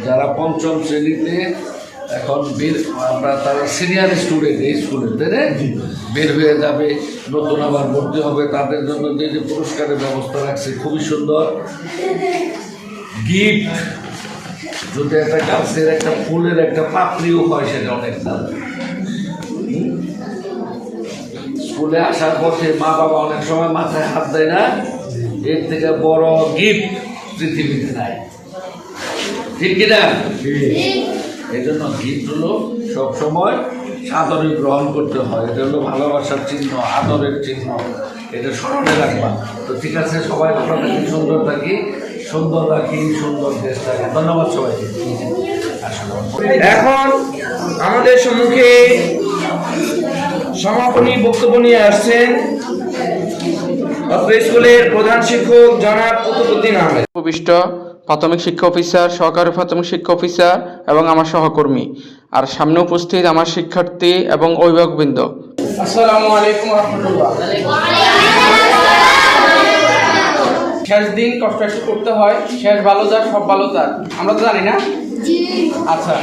যারা পঞ্চম শ্রেণীতে এখন আমরা তারা সিনিয়র স্টুডেন্ট এই স্কুলের বের হয়ে যাবে, নতুন আবার ভর্তি হবে, তাদের জন্য যে যে পুরস্কারের ব্যবস্থা রাখছে খুবই সুন্দর। গিফট যদি একটা গাছের একটা ফুলের একটা পাপড়িও হয় সেটা অনেক দাম। স্কুলে আসার পথে মা বাবা অনেক সময় মাথায় হাত দেয় না, এর থেকে বড় গিফট পৃথিবীতে নাই, ঠিক কিনা? এই জন্য গিফট হলো সবসময় সাদরে গ্রহণ করতে হয়। এটা হলো ভালোবাসার চিহ্ন, আদরের চিহ্ন, এটা স্মরণে রাখবা। তো ঠিক আছে, সবাই ভালো থাকি, সুন্দর থাকি, সুন্দর রাখি, সুন্দর দেশ থাকি। ধন্যবাদ সবাইকে। এখন আমাদের সম্মুখে সমাপনী বক্তব্য নিয়ে আসছেন অত্র স্কুলের প্রধান শিক্ষক জনাব কুতুবউদ্দিন আহমেদ। উপবিষ্ট প্রাথমিক শিক্ষা অফিসার, সহকারী প্রাথমিক শিক্ষা অফিসার এবং আমার সহকর্মী, আর সামনে উপস্থিত আমার শিক্ষার্থী এবং অভিভাবকবৃন্দ, আসসালামু আলাইকুম ওয়া রাহমাতুল্লাহ। শেষ দিন কষ্ট একটু করতে হয়, শেষ ভালো যাক সব ভালো যাক, আমরা তো জানি না। আচ্ছা,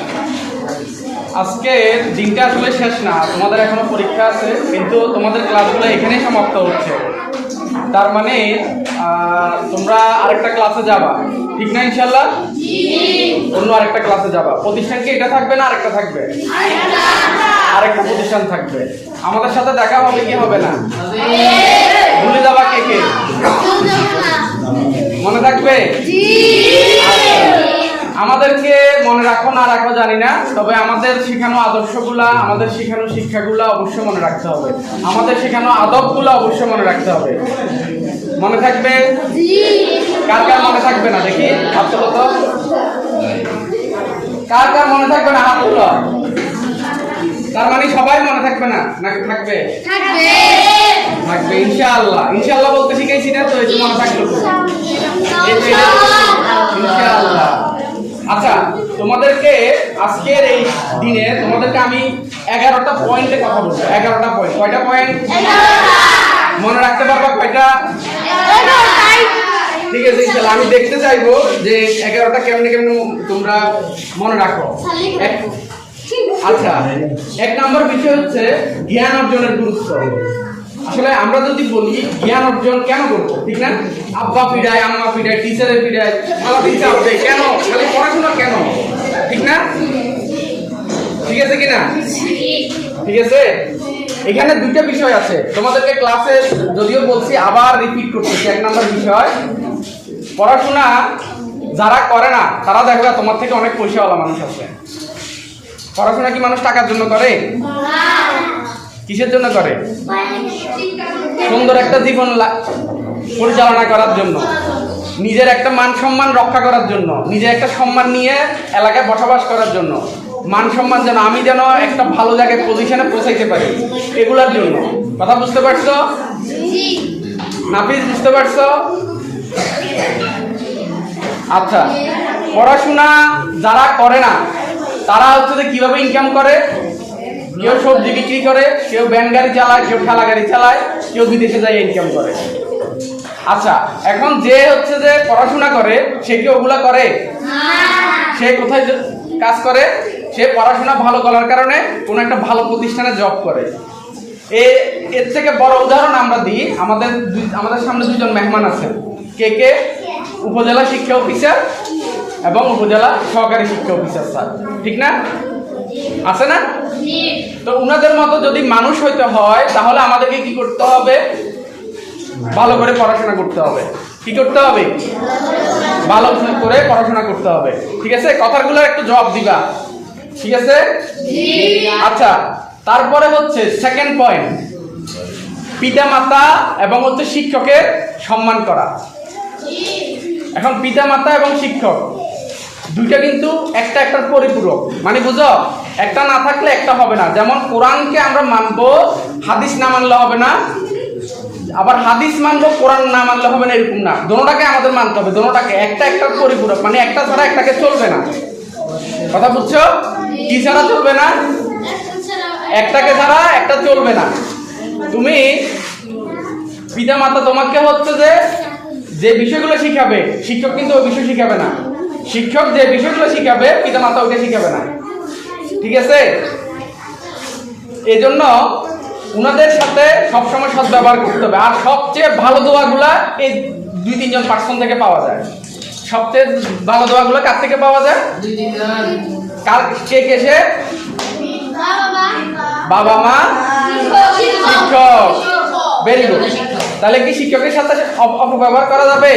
আজকের দিনটা আসলে শেষ না, তোমাদের এখনো পরীক্ষা আছে, কিন্তু তোমাদের ক্লাসগুলো এখানেই সমাপ্ত হচ্ছে। তার মানে তোমরা আরেকটা ক্লাসে যাবা, ঠিক না? ইনশাল্লাহ অন্য আরেকটা ক্লাসে যাবা। প্রতিষ্ঠান কি এটা থাকবে না আরেকটা থাকবে? আরেকটা প্রতিষ্ঠান থাকবে। আমাদের সাথে দেখা হবে কি হবে না? ভুলে যাবা কে কে? মনে থাকবে? আমাদেরকে মনে রাখো না রাখো জানি না, তবে আমাদের শেখানো আদর্শগুলা, আমাদের শেখানো শিক্ষাগুলা অবশ্যই মনে রাখতে হবে। আমাদের শেখানো আদবগুলো অবশ্যই মনে রাখতে হবে। মনে থাকবে? কার কার মনে থাকবে না দেখি হাত তোলো তো। কার কার মনে থাকবে না হাত তোলো। তার মানে সবাই মনে থাকবে না, নাকি থাকবে? থাকবে ইনশাআল্লাহ। ইনশাআল্লাহ বলতে শিখাইছি না তো, এই মনে থাকলো ইনশাআল্লাহ। আচ্ছা, তোমাদেরকে আজকের এই দিনে তোমাদেরকে আমি 11টা পয়েন্টে কথা বলবো। 11টা পয়েন্ট। কয়টা পয়েন্ট? মনে রাখতে পারবা কয়টা? ঠিক আছে, ইনশাআল্লাহ আমি দেখতে চাইবো যে 11টা কেমনে কেমনে তোমরা মনে রাখো। আচ্ছা, 1 নম্বর বিষয় হচ্ছে জ্ঞান অর্জনের গুরুত্ব। আসলে আমরা যদি বলি জ্ঞান অর্জন কেন করবো, ঠিক না? আব্বা পিড়ায়, আম্মা পিড়ায়, টিচারের পিড়ায়, সারাদিন চাপ দেয়, কেন? খালি পড়াশোনা কেন, ঠিক না? ঠিক আছে কিনা? ঠিক আছে। এখানে দুইটা বিষয় আছে, তোমাদেরকে ক্লাসে যদিও বলছি, আবার রিপিট করতেছি। 1 নম্বর বিষয়, পড়াশোনা যারা করে না তারা দেখবে তোমার থেকে অনেক পয়সাওয়ালা মানুষ আছে। পড়াশোনা কি মানুষ টাকার জন্য করে? কিসের জন্য করে? সুন্দর একটা জীবন পরিচালনা করার জন্য, নিজের একটা মান সম্মান রক্ষা করার জন্য, নিজের একটা সম্মান নিয়ে এলাকায় বসবাস করার জন্য, মান সম্মান যেন, আমি যেন একটা ভালো জায়গায় পজিশনে পৌঁছাইতে পারি, এগুলোর জন্য। কথা বুঝতে পারছো? নাফিস বুঝতে পারছো? আচ্ছা, পড়াশোনা যারা করে না তারা হচ্ছে যে কিভাবে ইনকাম করে? কেউ সবজি বিক্রি করে, কেউ ভ্যান গাড়ি চালায়, কেউ ঠেলা গাড়ি চালায়, কেউ বিদেশে যায় ইনকাম করে। আচ্ছা, এখন যে হচ্ছে যে পড়াশোনা করে সে কি ওগুলা করে? সে কোথায় কাজ করে? সে পড়াশোনা ভালো করার কারণে কোনো একটা ভালো প্রতিষ্ঠানে জব করে। এর থেকে বড় উদাহরণ আমরা দিই, আমাদের সামনে দুজন মেহমান আছেন। কে? উপজেলা শিক্ষা অফিসার এবং উপজেলা সহকারী শিক্ষা অফিসার স্যার, ঠিক না? আছে না? তো উনাদের মতো যদি মানুষ হইতে হয় তাহলে আমাদেরকে কি করতে হবে? ভালো করে পড়াশোনা করতে হবে। কি করতে হবে? ভালো করে পড়াশোনা করতে হবে। ঠিক আছে? কথাগুলো একটু জবাব দিবা, ঠিক আছে? আচ্ছা, তারপরে হচ্ছে সেকেন্ড পয়েন্ট, পিতা মাতা এবং হচ্ছে শিক্ষকের সম্মান করা। এখন পিতা মাতা এবং শিক্ষক দুইটা কিন্তু একটার পরিপূরক, মানে বুঝো, একটা না থাকলে একটা হবে না। যেমন কোরআনকে আমরা মানবো, হাদিস না মানলে হবে না, আবার হাদিস মানবো, কোরআন না মানলে হবে না, এরকম না। দোনোটাকে আমাদের মানতে হবে, দোনোটাকে একটার পরিপূরক, মানে একটা ছাড়া একটাকে চলবে না। কথা বুঝছো? কি ছাড়া চলবে না? একটাকে ছাড়া একটা চলবে না। তুমি পিতা মাতা তোমাকে হচ্ছে যে বিষয়গুলো শিখাবে, শিক্ষক কিন্তু ওই বিষয় শিখাবে না। শিক্ষক যে বিষয়গুলো শিখাবে পিতা মাতা ওইটা শিখাবে না, ঠিক আছে? এই জন্য উনাদের সাথে সবসময় সদ্ব্যবহার করতে হবে। আর সবচেয়ে ভালো দোয়াগুলা এই 2-3 পার্সন থেকে পাওয়া যায়। সবচেয়ে ভালো দোয়াগুলো কার থেকে পাওয়া যায়? কে সে? বাবা মা, শিক্ষক। Very good. তাহলে কি শিক্ষকের সাথে অপব্যবহার করা যাবে?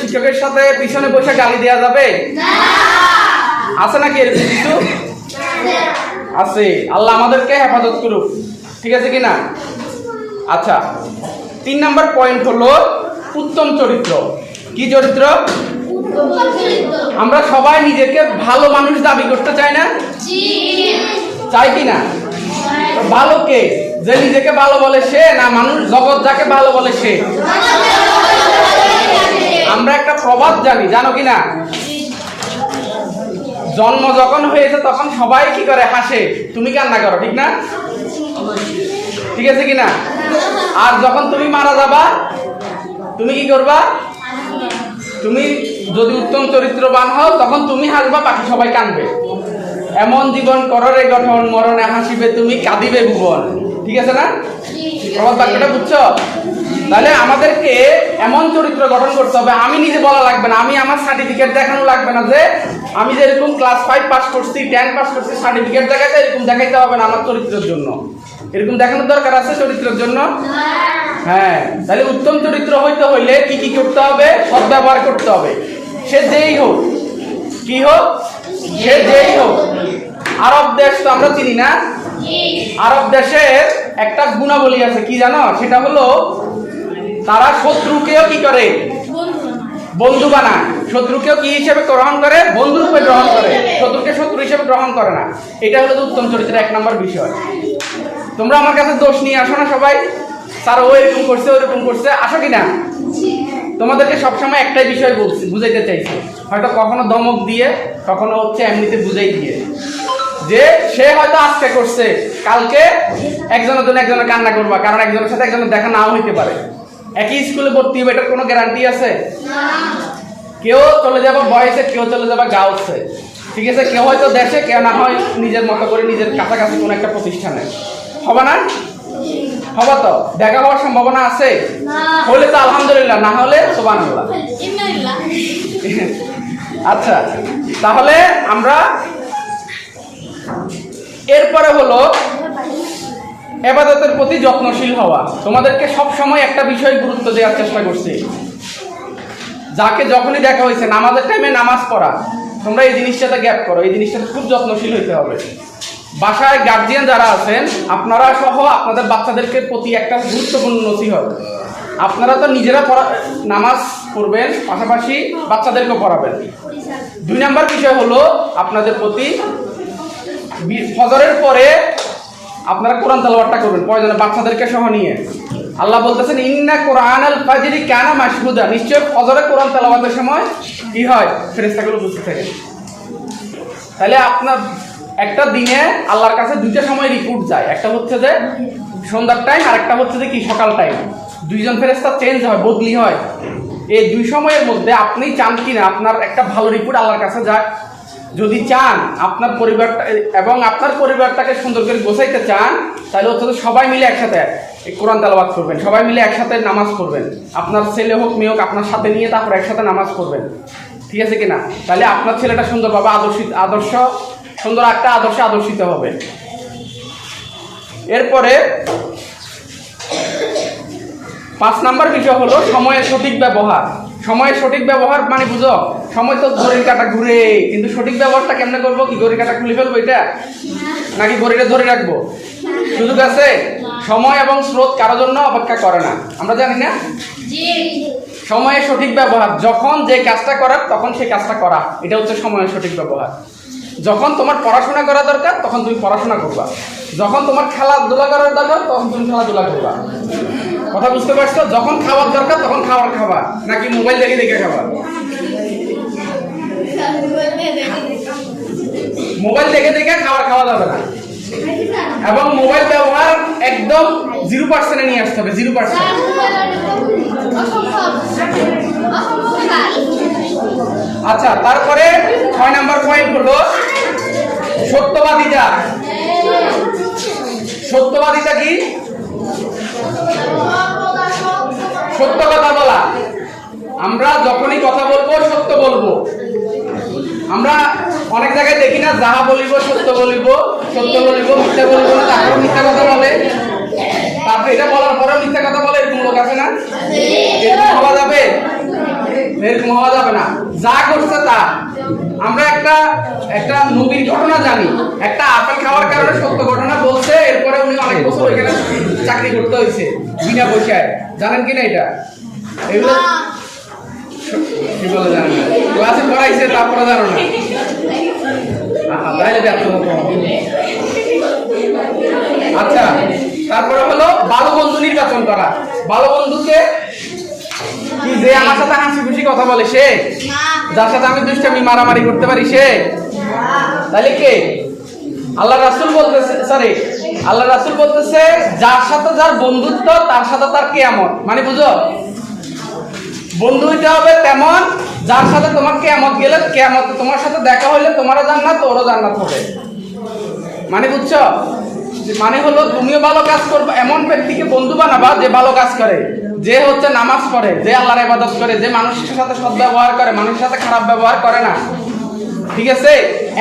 শিক্ষকের সাথে পিছনে বসে গালি দেওয়া যাবে? আছে নাকি এরকম কিছু? আছে। আল্লাহ আমাদেরকে হেফাজত করুক, ঠিক আছে কিনা? আচ্ছা, 3 নম্বর পয়েন্ট হলো উত্তম চরিত্র। কি চরিত্র? আমরা সবাই নিজেকে ভালো মানুষ দাবি করতে চাই না? চাই কিনা? ভালো কে? যে নিজেকে ভালো বলে সে, না মানুষ জগৎ যাকে ভালো বলে সে? আমরা একটা প্রবাদ জানি, জানো কিনা? জন্ম যখন হয়েছে তখন সবাই কি করে? হাসে, তুমি কান্না করো, ঠিক না? ঠিক আছে কিনা? আর যখন তুমি মারা যাবা তুমি কি করবা? তুমি যদি উত্তম চরিত্রবান হও তখন তুমি হাসবা, বাকি সবাই কাঁদবে। এমন জীবন কররে গঠন, মরণে হাসিবে তুমি, কাঁদিবে ভুবন। ঠিক আছে না? প্রবাদ বাক্যটা বুঝছো? তাহলে আমাদেরকে এমন চরিত্র গঠন করতে হবে, আমি নিজে বলা লাগবে না, আমি আমার সার্টিফিকেট দেখানো লাগবে না যে আমি যেরকম ক্লাস 5 পাস করছি, 10 পাস করছি, সার্টিফিকেট দেখাতে এরকম দেখাইতে হবে না আমার চরিত্রের জন্য। এরকম দেখানোর দরকার আছে চরিত্রের জন্য? হ্যাঁ। তাহলে উত্তম চরিত্র হইতে হইলে কি কি করতে হবে? সদ্ব্যবহার করতে হবে। সে যেই হোক, কি হোক, সে যেই হোক। আরব দেশ তো আমরা চিনি না? আরব দেশের একটা গুণাবলী আছে, কি জানো? সেটা হলো তারা শত্রুকেও কি করে? বন্ধু বানায়। শত্রুকেও কি হিসেবে গ্রহণ করে? বন্ধু রূপে গ্রহণ করে, শত্রুকে শত্রু হিসেবে গ্রহণ করে না। এটা হলো উত্তম চরিত্রের 1 নম্বর বিষয়। তোমরা আমার কাছে দোষ নিয়ে আসো না সবাই, স্যার ও এরকম করছে, ওরকম করছে, আসো কিনা? তোমাদেরকে সবসময় একটাই বিষয় বলছি, বুঝাইতে চাইছি, হয়তো কখনো ধমক দিয়ে, কখনো হচ্ছে এমনিতে বুঝাই দিয়ে, যে সে হয়তো আজকে করছে, কালকে একজনের জন্য একজনের কান্না করবা, কারণ একজনের সাথে একজনের দেখা নাও হইতে পারে। একই স্কুলে ভর্তি হবে, এটার কোনো গ্যারান্টি আছে? কেউ চলে যাবে বয়সে, কেউ চলে যাবে গার্লসে, ঠিক আছে? কেউ হয়তো দেশে, কেউ না হয় নিজের মতো করে নিজের কাছাকাছি কোনো একটা প্রতিষ্ঠানে। হবে না? হবে তো? দেখা হওয়ার সম্ভাবনা আছে? হলে তো আলহামদুলিল্লাহ, না হলে সুবহানাল্লাহ। আচ্ছা, তাহলে আমরা এরপরে হলো ইবাদতের প্রতি যত্নশীল হওয়া। তোমাদেরকে সব সময় একটা বিষয় গুরুত্ব দেওয়ার চেষ্টা করছি, যাকে যখনই দেখা হয়েছে নামাজের টাইমে নামাজ পড়া, তোমরা এই জিনিসটাতে গ্যাপ করো, এই জিনিসটাতে খুব যত্নশীল হইতে হবে। বাসায় গার্জিয়ান যারা আছেন আপনারা সহ আপনাদের বাচ্চাদেরকে প্রতি একটা গুরুত্বপূর্ণ নসিহত, আপনারা তো নিজেরা নামাজ পড়বেন, পাশাপাশি বাচ্চাদেরকেও পড়াবেন। 2 নম্বর বিষয় হলো আপনাদের প্রতি ফজরের পরে আপনারা কোরআন তেলাওয়াতটা করবেন প্রয়োজনে বাচ্চাদেরকে সহ নিয়ে। আল্লাহ বলতেছেন ইন্না কোরআনাল ফাজরি কানা মাশহুদা, নিশ্চয় ফজরে কোরআন তেলাওয়াতের সময় কি হয়, ফেরেশতাগুলো উপস্থিত থাকে। তাহলে আপনার একটা দিনে আল্লাহর কাছে 2টা সময় রিপোর্ট যায়, একটা হচ্ছে যে সন্ধ্যার টাইম আর একটা হচ্ছে যে কি সকাল টাইম। 2জন ফেরেশতা চেঞ্জ হয়, বদলি হয়। এই 2 সময়ের মধ্যে আপনি চান কিনা আপনার একটা ভালো রিপোর্ট আল্লাহর কাছে যাক? যদি চান আপনার পরিবারটা এবং আপনার পরিবারটাকে সুন্দর করে গোছাইতে চান, তাহলে হচ্ছে সবাই মিলে একসাথে কোরআন তেলাওয়াত করবেন, সবাই মিলে একসাথে নামাজ পড়বেন। আপনার ছেলে হোক মেয়ে হোক আপনার সাথে নিয়ে তারপর একসাথে নামাজ পড়বেন, ঠিক আছে কিনা? তাহলে আপনার ছেলেটা সুন্দরভাবে সুন্দর একটা আদর্শিত হবে। এরপরে 5 নম্বর বিষয় হলো সময়ের সঠিক ব্যবহার। সময়ের সঠিক ব্যবহার মানে বুঝো, সময় তো ঘড়ির কাঁটা ঘুরে, কিন্তু সঠিক ব্যবহারটা কেমনে করবো? কি ঘড়ির কাঁটা খুলে ফেলবো এটা, নাকি ঘড়িটা ধরে রাখবো? সুযোগ আছে? সময় এবং স্রোত কারোর জন্য অপেক্ষা করে না, আমরা জানি না। সময়ের সঠিক ব্যবহার, যখন যে কাজটা করার তখন সেই কাজটা করা, এটা হচ্ছে সময়ের সঠিক ব্যবহার। যখন তোমার পড়াশোনা করা দরকার তখন তুমি পড়াশোনা করবা, যখন তোমার খেলাধুলা করার দরকার তখন তুমি খেলাধুলা করবা। কথা বুঝতে পারছো? যখন খাবার দরকার তখন খাবার খাবা, নাকি মোবাইল দেখে দেখে খাবা? মোবাইল দেখে দেখে খাবার খাওয়া যাবে না, এবং মোবাইল ব্যবহার একদম 0% নিয়ে আসতে হবে, 0%। আচ্ছা, তারপরে 6 নম্বর পয়েন্ট হলো সত্যবাদিতা। সত্যবাদিতা কি? সত্য কথা বলা। আমরা যখনই কথা বলবো সত্য বলবো। আমরা অনেক জায়গায় দেখি না, যাহা বলিব সত্য বলিব, সত্য বলিব মিথ্যা বলিব না, তারপর মিথ্যা কথা বলে। তারপর এটা বলার পরেও মিথ্যা কথা বলে, এরকম লোক আছে না? এরকম হওয়া যাবে? এরকম হওয়া যাবে না। যা করছে তা। আমরা একটা নবীর ঘটনা জানি, একটা আপেল খাওয়ার কারণে সত্য ঘটনা বলছে, এরপরে উনি অনেক বছর ওইখানে চাকরি করতে হয়েছে বিনা পয়সায়। জানেন কিনা এটা? এগুলো কি বলে জানেন না, ক্লাসে পড়াইছে তারপরে জানো না। আচ্ছা, তারপরে হলো ভালো বন্ধু নির্বাচন করা। ভালো বন্ধুকে কি, যে আমার সাথে হাসি খুশি কথা বলে সে, যার সাথে আমি দুষ্টামি মারামারি করতে পারি সে, তাহলে কে? আল্লাহ রাসূল বলতেছে যার সাথে যার বন্ধুত্ব তার সাথে তার কিয়ামত। মানে বুঝো, বন্ধু হইতে হবে তেমন যার সাথে তোমার কিয়ামত গেলে, কিয়ামত তোমার সাথে দেখা হইলে তোমারও জান্নাত ওরও জান্নাত হবে। মানে বুঝছো? মানে হলো তুমিও ভালো কাজ করবে, এমন ব্যক্তিকে বন্ধু বানাবা যে ভালো কাজ করে, যে হচ্ছে নামাজ পড়ে, যে আল্লাহর ইবাদত করে, যে মানুষের সাথে সদ্ব্যবহার করে, মানুষের সাথে খারাপ ব্যবহার করে না, ঠিক আছে?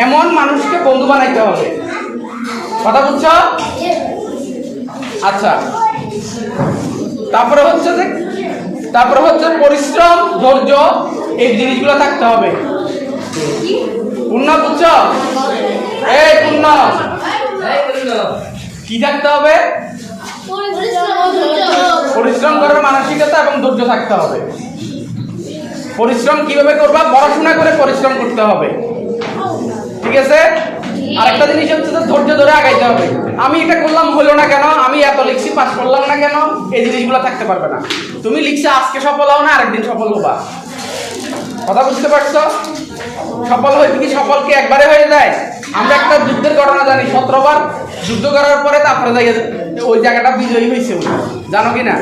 এমন মানুষকে বন্ধু বানাইতে হবে। কথা বুঝছো? আচ্ছা, তারপরে হচ্ছে পরিশ্রম, ধৈর্য, এই জিনিসগুলো থাকতে হবে। পূর্ণ বুঝছো? এই পূর্ণ কি থাকতে হবে? পরিশ্রম করার মানসিকতা এবং ধৈর্য থাকতে হবে। পরিশ্রম কিভাবে করবা? পড়াশোনা করে পরিশ্রম করতে হবে, ঠিক আছে? আরেকটা জিনিস হচ্ছে ধৈর্য ধরে আগাইতে হবে। আমি এটা করলাম হলো না কেন, আমি এত লিখছি পাস করলাম না কেন, এই জিনিসগুলো থাকতে পারবে না। তুমি লিখছে আজকে সফল হও না, আরেকদিন সফল হবা। কথা বুঝতে পারছো? সফল হইতে কি সফল কি একবারে হয়ে যায়? আমরা একটা যুদ্ধের ঘটনা জানি, 17 বার যুদ্ধ করার পরে তারপরে ওই জায়গাটা বিজয়ী হয়েছে, জানো কি না?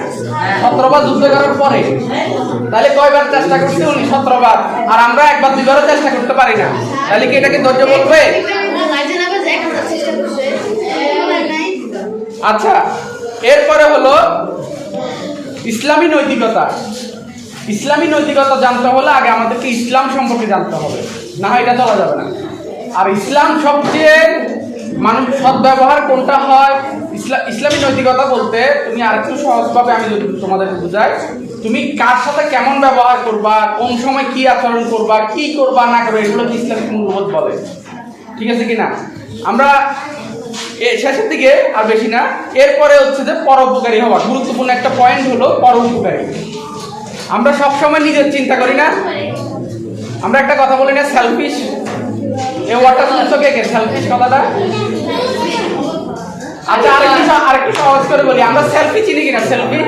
17 বার যুদ্ধ করার পরে। তাহলে কয়বার চেষ্টা করছে উনি? 17 বার। আর আমরা একবার দুইবারও চেষ্টা করতে পারি না, তাহলে কি এটাকে ধৈর্য বলবে? আচ্ছা, এরপরে হলো ইসলামী নৈতিকতা। ইসলামী নৈতিকতা জানতে হলে আগে আমাদেরকে ইসলাম সম্পর্কে জানতে হবে, না হয় এটা চলা যাবে না। আর ইসলাম সবচেয়ে মানুষ সদ্ব্যবহার কোনটা হয়? ইসলামী নৈতিকতা বলতে তুমি আরেকটু সহজভাবে আমি যদি তোমাদেরকে বুঝাই, তুমি কার সাথে কেমন ব্যবহার করবা, কোন সময় কি আচরণ করবা, কি করবা না করবা, এগুলো কি ইসলামিক মূল্যবোধ বলে, ঠিক আছে কিনা? আমরা শেষের দিকে আর বেশি না। এরপরে হচ্ছে যে পরোপকারী হওয়া, গুরুত্বপূর্ণ একটা পয়েন্ট হলো পরোপকারী। আমরা সবসময় নিজের চিন্তা করি না, আমরা একটা কথা বলি না সেলফিশ, এই ওয়ার্ডটা শুনছো কে কে সেলফিশ কথাটা? আচ্ছা আরেকটু সহজ করে বলি, আমরা সেলফি চিনি কিনা? সেলফি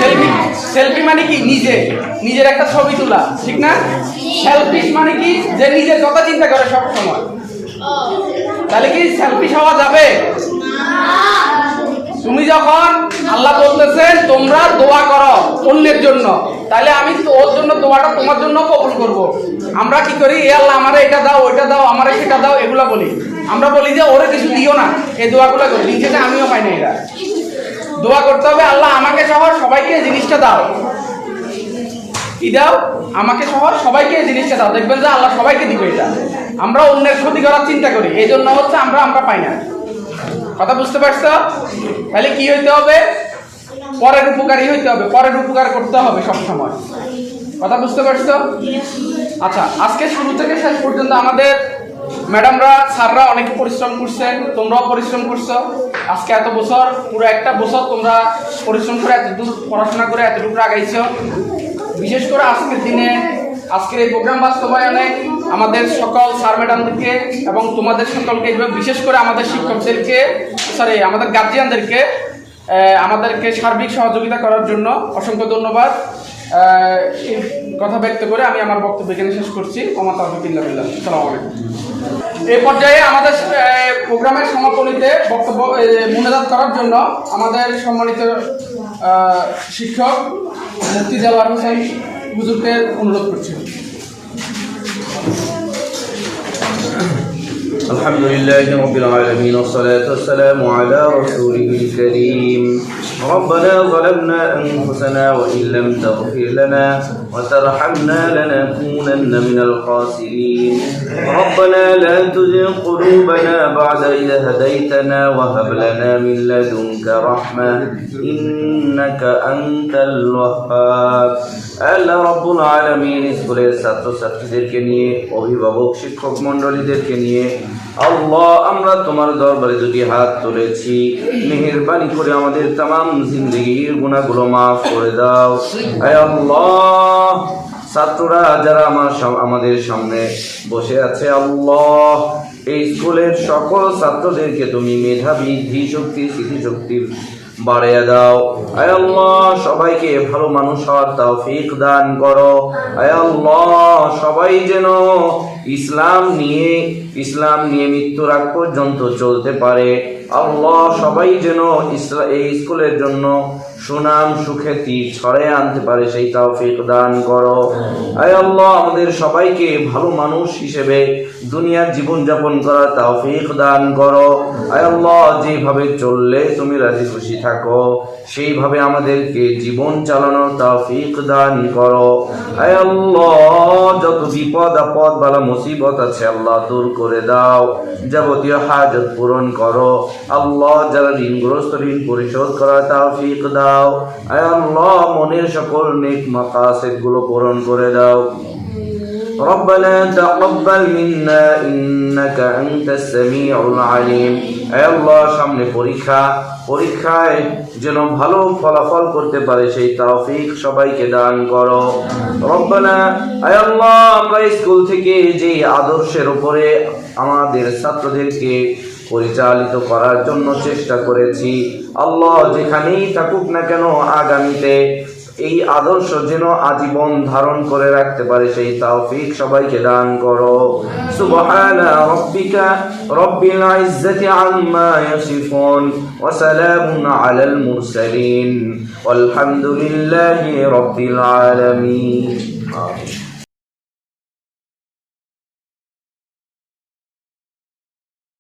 সেলফি সেলফি মানে কি? নিজের একটা ছবি তোলা, ঠিক না? সেলফিশ মানে কি? যে নিজের কথা চিন্তা করে সব সময়। তাহলে কি সেলফিশ হওয়া যাবে? তুমি যখন আল্লাহ বলতেছেন তোমরা দোয়া করো অন্যের জন্য, তাহলে আমি ওর জন্য দোয়াটা তোমার জন্য কবুল করব। আমরা কি করি? এ আল্লাহ আমারে এটা দাও, ওইটা দাও, আমারে সেটা দাও, এগুলা বলি। আমরা বলি যে ওরে কিছু দিও না, এই দোয়াগুলো করি। দিন শেষে আমিও পাই না। এরা দোয়া করতে হবে আল্লাহ আমাকে সহ সবাইকে এই জিনিসটা দাও। কি দাও? আমাকে সহ সবাইকে এই জিনিসটা দাও। দেখবেন যে আল্লাহ সবাইকে দিবে। এটা আমরা অন্যের ক্ষতি করার চিন্তা করি, এই জন্য হচ্ছে আমরা পাই না। কথা বুঝতে পারছো? তাহলে কি হইতে হবে? পরের উপকারী হইতে হবে, পরের উপকার করতে হবে সব সময়। কথা বুঝতে পারছো? আচ্ছা, আজকে শুরু থেকে শেষ পর্যন্ত আমাদের ম্যাডামরা স্যাররা অনেক পরিশ্রম করছেন, তোমরাও পরিশ্রম করছো। আজকে এত বছর, পুরো একটা বছর তোমরা পরিশ্রম করে এত দূর পড়াশোনা করে এতটুকু আগাইছো। বিশেষ করে আজকের দিনে, আজকের এই প্রোগ্রাম বাস্তবায়নে আমাদের সকল স্যার ম্যাডামদেরকে এবং তোমাদের সকলকে, বিশেষ করে আমাদের শিক্ষকদেরকে, আমাদের গার্জিয়ানদেরকে আমাদেরকে সার্বিক সহযোগিতা করার জন্য অসংখ্য ধন্যবাদ। এই কথা ব্যক্ত করে আমি আমার বক্তব্য এখানে শেষ করছি। আসসালামু আলাইকুম। এই পর্যায়ে আমাদের প্রোগ্রামের সমাপনীতে বক্তব্য মুনাজাত করার জন্য আমাদের সম্মানিত শিক্ষক মুফতি দেওয়ার হোসেন হুজুরকে অনুরোধ করছি। الحمد لله رب العالمين والصلاة والسلام على رسوله الكريم. ربنا ظلمنا أنفسنا وإن لم تغفر لنا وترحمنا لنكونن من الخاسرين. ربنا لا تزغ قلوبنا بعد إذ هديتنا وهب لنا من لدنك رحمة إنك أنت الوهاب. আল্লাহ রাব্বুল আলামিন স্কুলের ছাত্রছাত্রীদেরকে নিয়ে, অভিভাবক শিক্ষক মণ্ডলীদেরকে নিয়ে আল্লাহ আমরা তোমার দরবারে দুটি হাত তুলেছি। মেহেরবানি করে আমাদের তামাম জিন্দেগির গুনাহগুলো মাফ করে দাও। হে আল্লাহ, ছাত্ররা যারা আমাদের সামনে বসে আছে, আল্লাহ এই স্কুলের সকল ছাত্রদেরকে তুমি মেধাবী, ধীশক্তি, স্মৃতিশক্তি বাড়িয়ে দাও। আয় আল্লাহ, সবাইকে ভালো মানুষ হওয়ার তৌফিক দান করো। আয় আল্লাহ, সবাই যেন ইসলাম নিয়ে মৃত্যুর আগ পর্যন্ত চলতে পারে। আল্লাহ, সবাই যেন এই স্কুলের জন্য সুনাম সুখ্যাতি ছড়িয়ে আনতে পারে, সেই তৌফিক দান করো। আয় আল্লাহ, আমাদের সবাইকে ভালো মানুষ হিসেবে দুনিয়ার জীবনযাপন করার তৌফিক দান করো। আয় আল্লাহ, যেভাবে চললে তুমি রাজি খুশি থাকো সেইভাবে আমাদেরকে জীবন চালানোর তৌফিক দান করো। আয় আল্লাহ, যত বিপদ আপদ বালা মুসিবত আছে আল্লাহ দূর করে দাও, যাবতীয় হাজত পূরণ করো। আল্লাহ, যারা ঋণগ্রস্ত ঋণ পরিশোধ করার তৌফিক দাও। আয় আল্লাহ, মনের সকল নেক মাকাসিদ গুলো পূরণ করে দাও। ربنا تقبل منا إنك أنت السميع العليم. আয় আল্লাহ, সামনে পরীক্ষায় যেন ভালো ফলাফল করতে পারে সেই তৌফিক সবাইকে দান করো। রব্বানা, আয় আল্লাহ, আমরা স্কুল থেকে যে আদর্শের উপরে আমাদের ছাত্রদেরকে পরিচালিত করার জন্য চেষ্টা করেছি, আল্লাহ যেখানেই থাকুক না কেন আগামীতে এই আদর্শ যেন আজীবন ধারণ করে রাখতে পারে সেই তৌফিক সবাইকে দান করো। সুবহানা রাব্বিকা রব্বিল ইজ্জাতি আম্মা ইয়াসিফুন ওয়া সালামুন আলাল মুরসালিন ওয়ালহামদুলিল্লাহি রাব্বিল আলামিন।